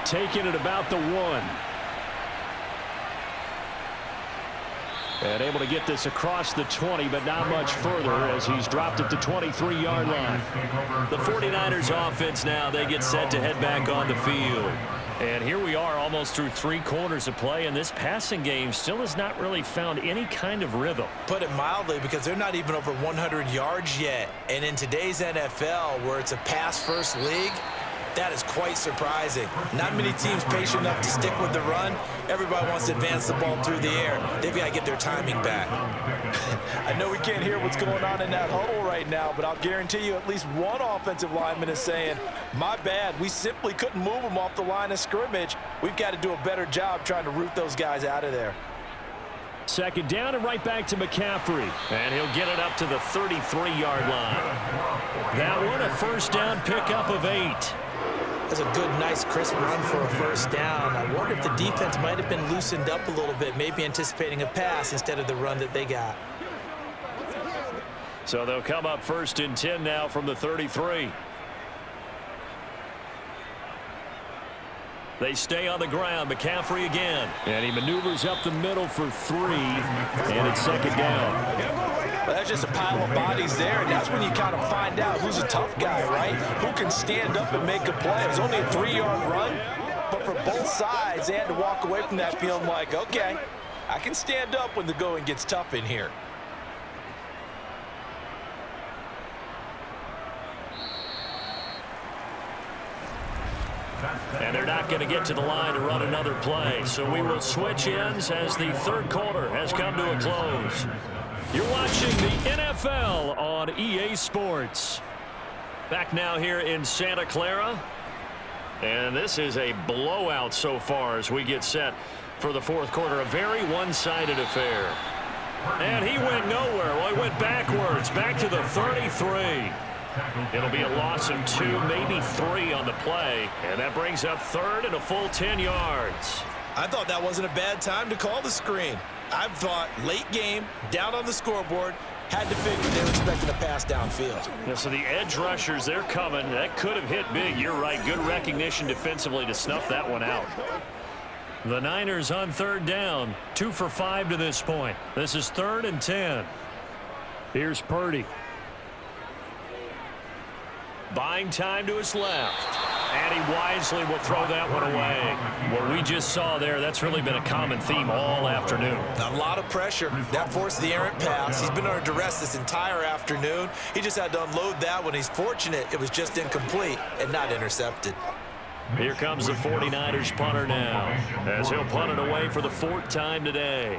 Taking it about the 1. And able to get this across the 20, but not much further as he's dropped at the 23-yard line. The 49ers offense now, they get set to head back on the field. And here we are almost through 3 quarters of play, and this passing game still has not really found any kind of rhythm. Put it mildly, because they're not even over 100 yards yet. And in today's NFL, where it's a pass-first league, that is quite surprising. Not many teams patient enough to stick with the run. Everybody wants to advance the ball through the air. They've got to get their timing back. I know we can't hear what's going on in that huddle right now, but I'll guarantee you at least one offensive lineman is saying, my bad, we simply couldn't move them off the line of scrimmage. We've got to do a better job trying to root those guys out of there. 2nd down and right back to McCaffrey. And he'll get it up to the 33-yard line. That one a first down pickup of 8. That's a good, nice, crisp run for a first down. I wonder if the defense might have been loosened up a little bit, maybe anticipating a pass instead of the run that they got. So they'll come up 1st and 10 now from the 33. They stay on the ground. McCaffrey again. And he maneuvers up the middle for 3, and it's 2nd down. Well, that's just a pile of bodies there, and that's when you kind of find out who's a tough guy, right? Who can stand up and make a play. It was only a 3-yard run, but for both sides, they had to walk away from that feeling like, okay, I can stand up when the going gets tough in here. And they're not going to get to the line to run another play. So we will switch ends as the 3rd quarter has come to a close. You're watching the NFL on EA Sports. Back now here in Santa Clara. And this is a blowout so far as we get set for the 4th quarter. A very one-sided affair. And he went nowhere. Well, he went backwards, back to the 33. It'll be a loss of 2, maybe 3 on the play. And that brings up 3rd and a full 10 yards. I thought that wasn't a bad time to call the screen. I thought late game, down on the scoreboard, had to figure they were expecting a pass downfield. Yeah, so the edge rushers, they're coming. That could have hit big. You're right. Good recognition defensively to snuff that one out. The Niners on 3rd down. 2 for 5 to this point. This is 3rd and 10. Here's Purdy. Buying time to his left. And he wisely will throw that one away. What we just saw there, that's really been a common theme all afternoon. A lot of pressure. That forced the errant pass. He's been under duress this entire afternoon. He just had to unload that one. He's fortunate it was just incomplete and not intercepted. Here comes the 49ers punter now, as he'll punt it away for the 4th time today.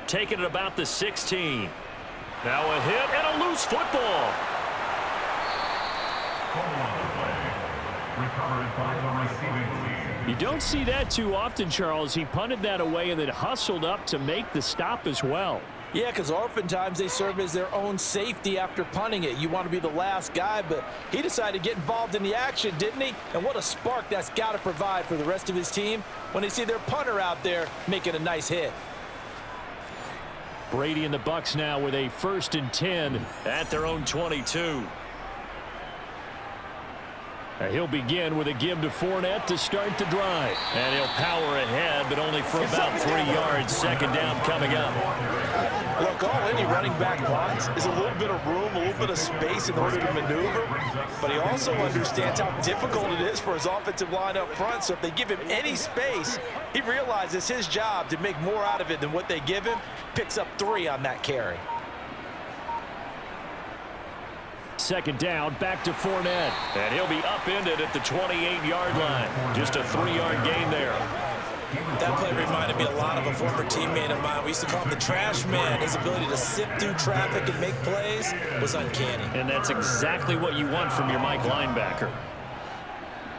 Taking it about the 16. Now a hit and a loose football. You don't see that too often, Charles. He punted that away and then hustled up to make the stop as well. Yeah, because oftentimes they serve as their own safety after punting it. You want to be the last guy, but he decided to get involved in the action, didn't he? And what a spark that's got to provide for the rest of his team when they see their punter out there making a nice hit. Brady and the Bucs now with a 1st and 10 at their own 22. He'll begin with a give to Fournette to start the drive. And he'll power ahead, but only for about 3 yards. 2nd down coming up. Look, all any running back wants is a little bit of room, a little bit of space in order to maneuver. But he also understands how difficult it is for his offensive line up front. So if they give him any space, he realizes his job to make more out of it than what they give him. Picks up 3 on that carry. 2nd down, back to Fournette. And he'll be upended at the 28-yard line. Just a 3-yard gain there. That play reminded me a lot of a former teammate of mine. We used to call him the trash man. His ability to sift through traffic and make plays was uncanny. And that's exactly what you want from your Mike linebacker.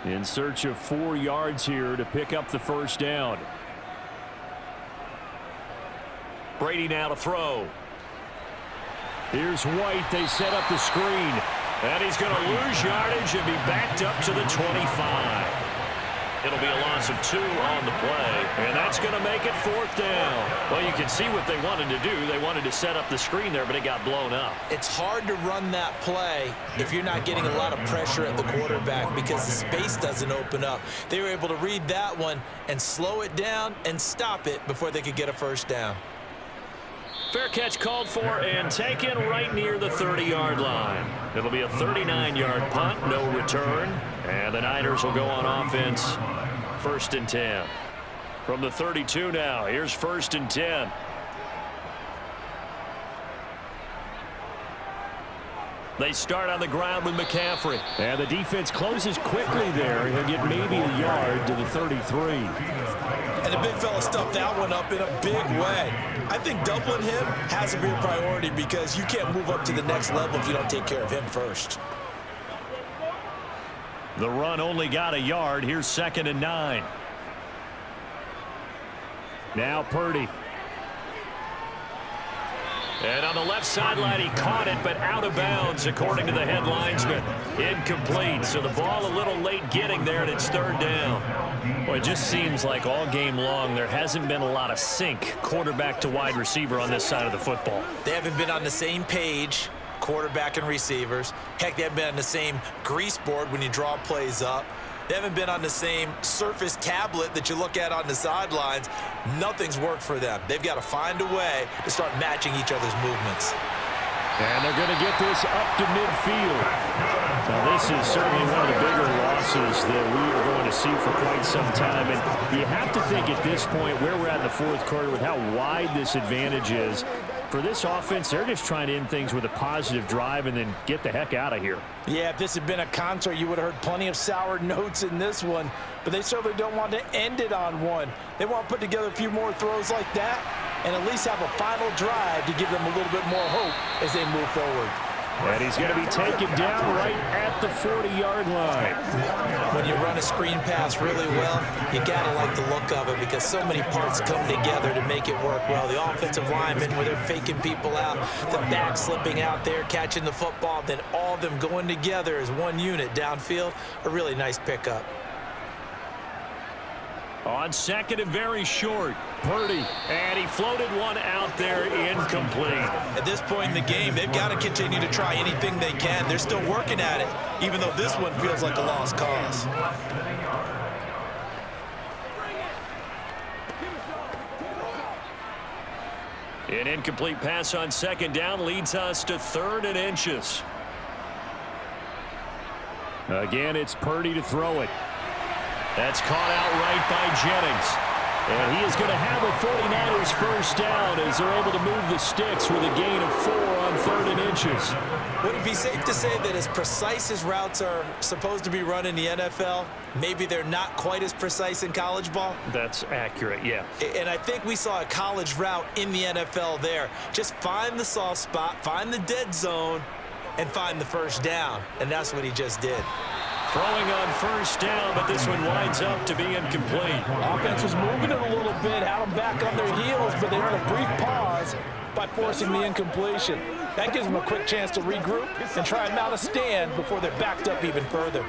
In search of 4 yards here to pick up the 1st down. Brady now to throw. Here's White. They set up the screen. And he's going to lose yardage and be backed up to the 25. It'll be a loss of 2 on the play. And that's going to make it 4th down. Well, you can see what they wanted to do. They wanted to set up the screen there, but it got blown up. It's hard to run that play if you're not getting a lot of pressure at the quarterback because the space doesn't open up. They were able to read that one and slow it down and stop it before they could get a 1st down. Fair catch called for and taken right near the 30-yard line. It'll be a 39-yard punt, no return. And the Niners will go on offense, 1st and 10. From the 32 now, here's 1st and 10. They start on the ground with McCaffrey. And the defense closes quickly there. He'll get maybe a yard to the 33. And the big fella stuffed that one up in a big way. I think doubling him has to be a priority because you can't move up to the next level if you don't take care of him first. The run only got a yard. Here's 2nd and 9. Now Purdy. And on the left sideline, he caught it, but out of bounds, according to the head linesman. Incomplete, so the ball a little late getting there, and it's 3rd down. Well, it just seems like all game long there hasn't been a lot of sync, quarterback to wide receiver on this side of the football. They haven't been on the same page, quarterback and receivers. Heck, they haven't been on the same grease board when you draw plays up. They haven't been on the same surface tablet that you look at on the sidelines. Nothing's worked for them. They've got to find a way to start matching each other's movements. And they're going to get this up to midfield. Now, this is certainly one of the bigger losses that we are going to see for quite some time. And you have to think at this point where we're at in the 4th quarter with how wide this advantage is. For this offense, they're just trying to end things with a positive drive and then get the heck out of here. Yeah, if this had been a concert, you would have heard plenty of sour notes in this one. But they certainly don't want to end it on one. They want to put together a few more throws like that and at least have a final drive to give them a little bit more hope as they move forward. And he's going to be taken down right at the 40-yard line. When you run a screen pass really well, you got to like the look of it because so many parts come together to make it work well. The offensive linemen, where they're faking people out, the back slipping out there, catching the football, then all of them going together as one unit downfield, a really nice pickup. On 2nd and very short, Purdy, and he floated one out there, incomplete. At this point in the game, they've got to continue to try anything they can. They're still working at it, even though this one feels like a lost cause. An incomplete pass on 2nd down leads us to 3rd and inches. Again, it's Purdy to throw it. That's caught out right by Jennings. And he is going to have a 49ers 1st down as they're able to move the sticks with a gain of 4 on 3rd and inches. Would it be safe to say that as precise as routes are supposed to be run in the NFL, maybe they're not quite as precise in college ball? That's accurate, yeah. And I think we saw a college route in the NFL there. Just find the soft spot, find the dead zone, and find the 1st down. And that's what he just did. Throwing on 1st down, but this one winds up to be incomplete. Offense was moving it a little bit, had them back on their heels, but they earned a brief pause by forcing the incompletion. That gives them a quick chance to regroup and try and mount a stand before they're backed up even further.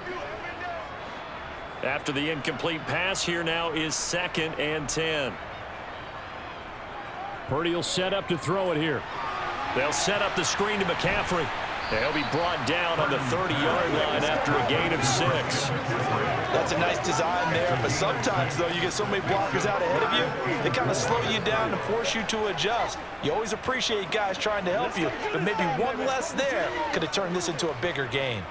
After the incomplete pass, here now is 2nd and 10. Purdy will set up to throw it here. They'll set up the screen to McCaffrey. He'll be brought down on the 30-yard line after a gain of 6. That's a nice design there, but sometimes, though, you get so many blockers out ahead of you, they kind of slow you down and force you to adjust. You always appreciate guys trying to help you, but maybe one less there could have turned this into a bigger gain.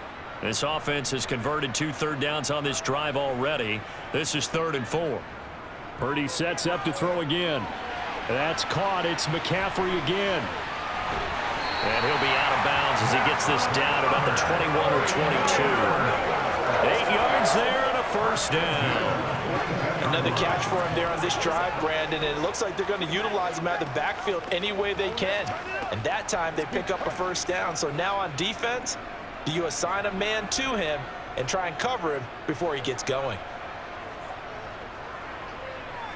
This offense has converted 2 third downs on this drive already. This is 3rd and 4. Purdy sets up to throw again. That's caught. It's McCaffrey again. And he'll be out of bounds as he gets this down about the 21 or 22. 8 yards there and a first down. Another catch for him there on this drive, Brandon, and it looks like they're going to utilize him out of the backfield any way they can. And that time they pick up a first down. So now on defense, do you assign a man to him and try and cover him before he gets going?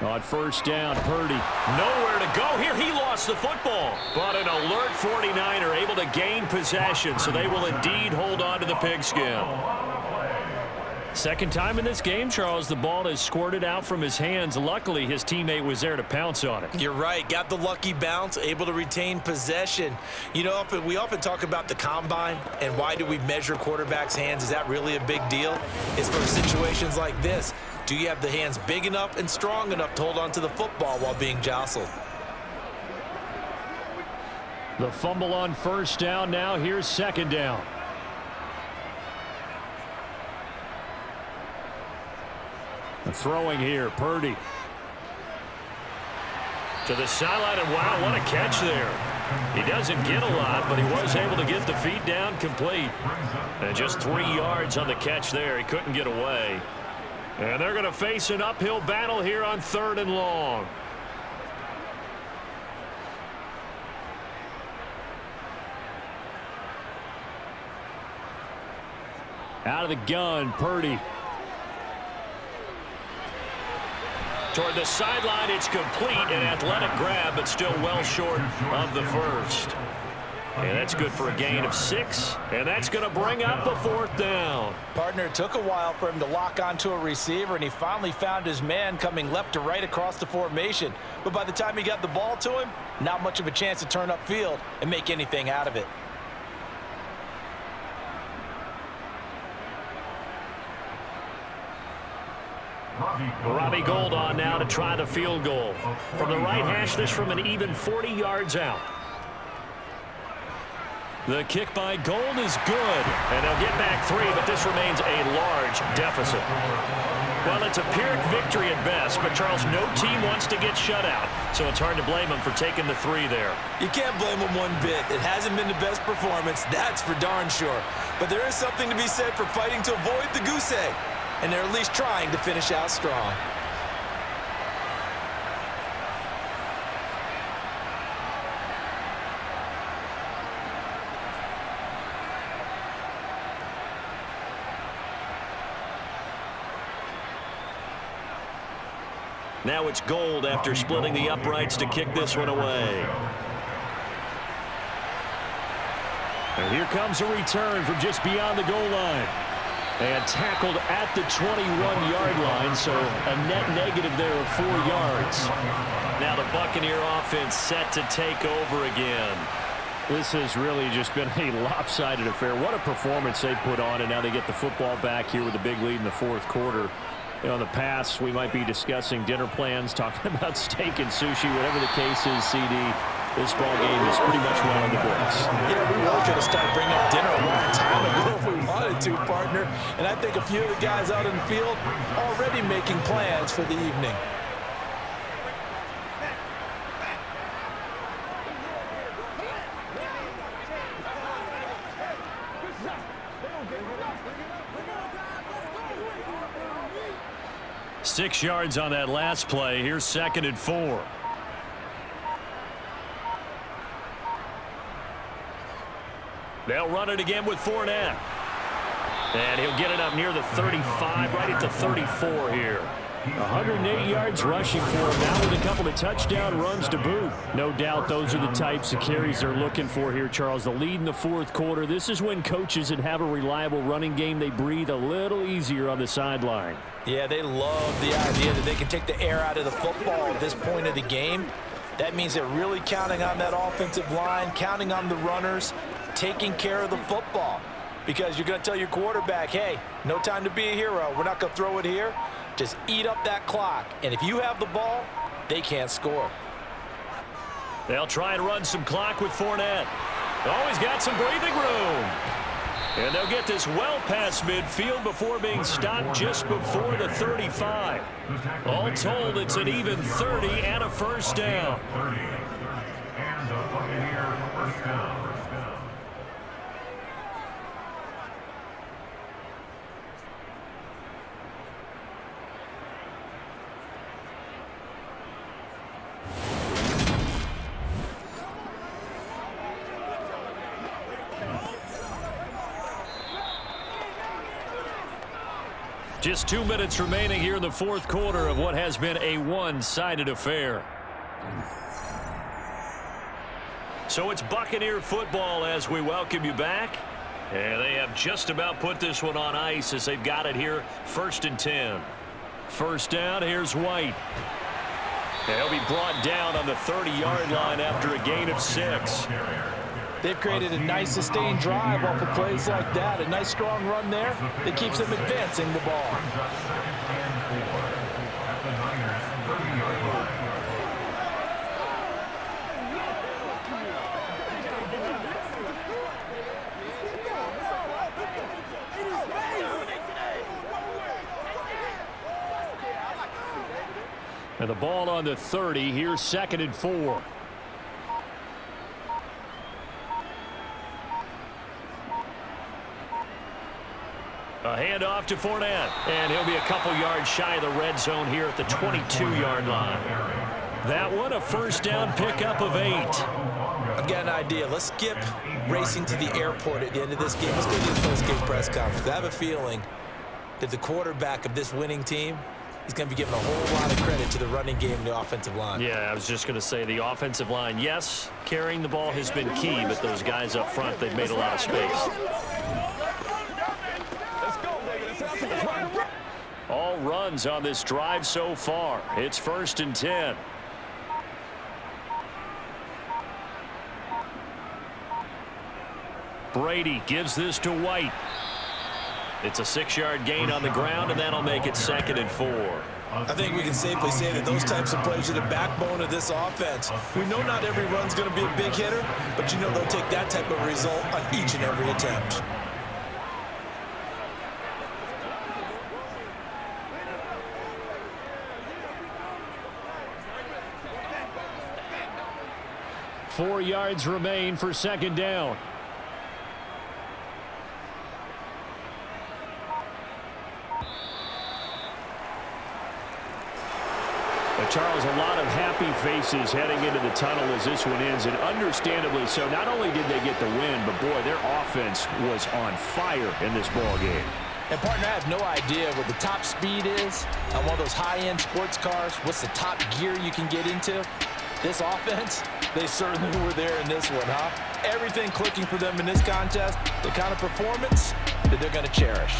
On first down, Purdy. Nowhere to go here. He lost the football. But an alert 49er able to gain possession, so they will indeed hold on to the pigskin. Second time in this game, Charles, the ball has squirted out from his hands. Luckily, his teammate was there to pounce on it. You're right. Got the lucky bounce, able to retain possession. You know, we often talk about the combine and why do we measure quarterbacks' hands. Is that really a big deal? It's for situations like this. Do you have the hands big enough and strong enough to hold on to the football while being jostled? The fumble on first down. Now here's second down. Throwing here, Purdy. To the sideline, and wow, what a catch there. He doesn't get a lot, but he was able to get the feet down complete. And just 3 yards on the catch there. He couldn't get away. And they're going to face an uphill battle here on 3rd and long. Out of the gun, Purdy. Toward the sideline, it's complete. An athletic grab, but still well short of the first. And that's good for a gain of 6. And that's going to bring up a 4th down. Partner, it took a while for him to lock onto a receiver, and he finally found his man coming left to right across the formation. But by the time he got the ball to him, not much of a chance to turn upfield and make anything out of it. Robbie Gould on now to try the field goal. From the right hash, this from an even 40 yards out. The kick by Gould is good. And they'll get back 3, but this remains a large deficit. Well, it's a Pyrrhic victory at best, but Charles, no team wants to get shut out, so it's hard to blame them for taking the 3 there. You can't blame them one bit. It hasn't been the best performance, that's for darn sure. But there is something to be said for fighting to avoid the goose egg, and they're at least trying to finish out strong. Now it's Gould after splitting the uprights to kick this one away. And here comes a return from just beyond the goal line. And tackled at the 21-yard line, so a net negative there of 4 yards. Now the Buccaneer offense set to take over again. This has really just been a lopsided affair. What a performance they put on, and now they get the football back here with a big lead in the 4th quarter. You know, in the past, we might be discussing dinner plans, talking about steak and sushi, whatever the case is, CD. This ball game is pretty much well in the books. Yeah, we really could have started bringing up dinner a long time ago if we wanted to, partner. And I think a few of the guys out in the field already making plans for the evening. Six yards on that last play. Here's 2nd and 4. They'll run it again with Fournette. And he'll get it up near the 35, right at the 34 here. 108 yards rushing for him now with a couple of touchdown runs to boot. No doubt those are the types of carries they're looking for here, Charles. The lead in the 4th quarter. This is when coaches that have a reliable running game, they breathe a little easier on the sideline. Yeah, they love the idea that they can take the air out of the football at this point of the game. That means they're really counting on that offensive line, counting on the runners, taking care of the football. Because you're going to tell your quarterback, hey, no time to be a hero. We're not going to throw it here. Just eat up that clock. And if you have the ball, they can't score. They'll try and run some clock with Fournette. Always got some breathing room. And they'll get this well past midfield before being stopped just before the 35. All told, it's an even 30 and a first down. And the Buccaneer first down. Just 2 minutes remaining here in the fourth quarter of what has been a one-sided affair. So it's Buccaneer football as we welcome you back. And they have just about put this one on ice as they've got it here, 1st and 10. First down, here's White. They'll be brought down on the 30-yard line after a gain of 6. They've created a nice sustained drive off of plays like that. A nice strong run there that keeps them advancing the ball. And the ball on the 30. Here's 2nd and 4. A handoff to Fournette, and he'll be a couple yards shy of the red zone here at the 22-yard line. That one, a first down pickup of 8. I've got an idea. Let's skip racing to the airport at the end of this game. Let's go to the post-game press conference. I have a feeling that the quarterback of this winning team is going to be given a whole lot of credit to the running game and the offensive line. Yeah, I was just going to say the offensive line, yes, carrying the ball has been key, but those guys up front, they've made a lot of space. All runs on this drive so far. It's 1st and 10. Brady gives this to White. It's a 6-yard gain on the ground, and that'll make it 2nd and 4. I think we can safely say that those types of plays are the backbone of this offense. We know not every run's going to be a big hitter, but you know they'll take that type of result on each and every attempt. Four yards remain for 2nd down. Charles, a lot of happy faces heading into the tunnel as this one ends, and understandably so. Not only did they get the win, but boy, their offense was on fire in this ball game. And partner, I have no idea what the top speed is on one of those high-end sports cars. What's the top gear you can get into? This offense, they certainly were there in this one, huh? Everything clicking for them in this contest, the kind of performance that they're going to cherish.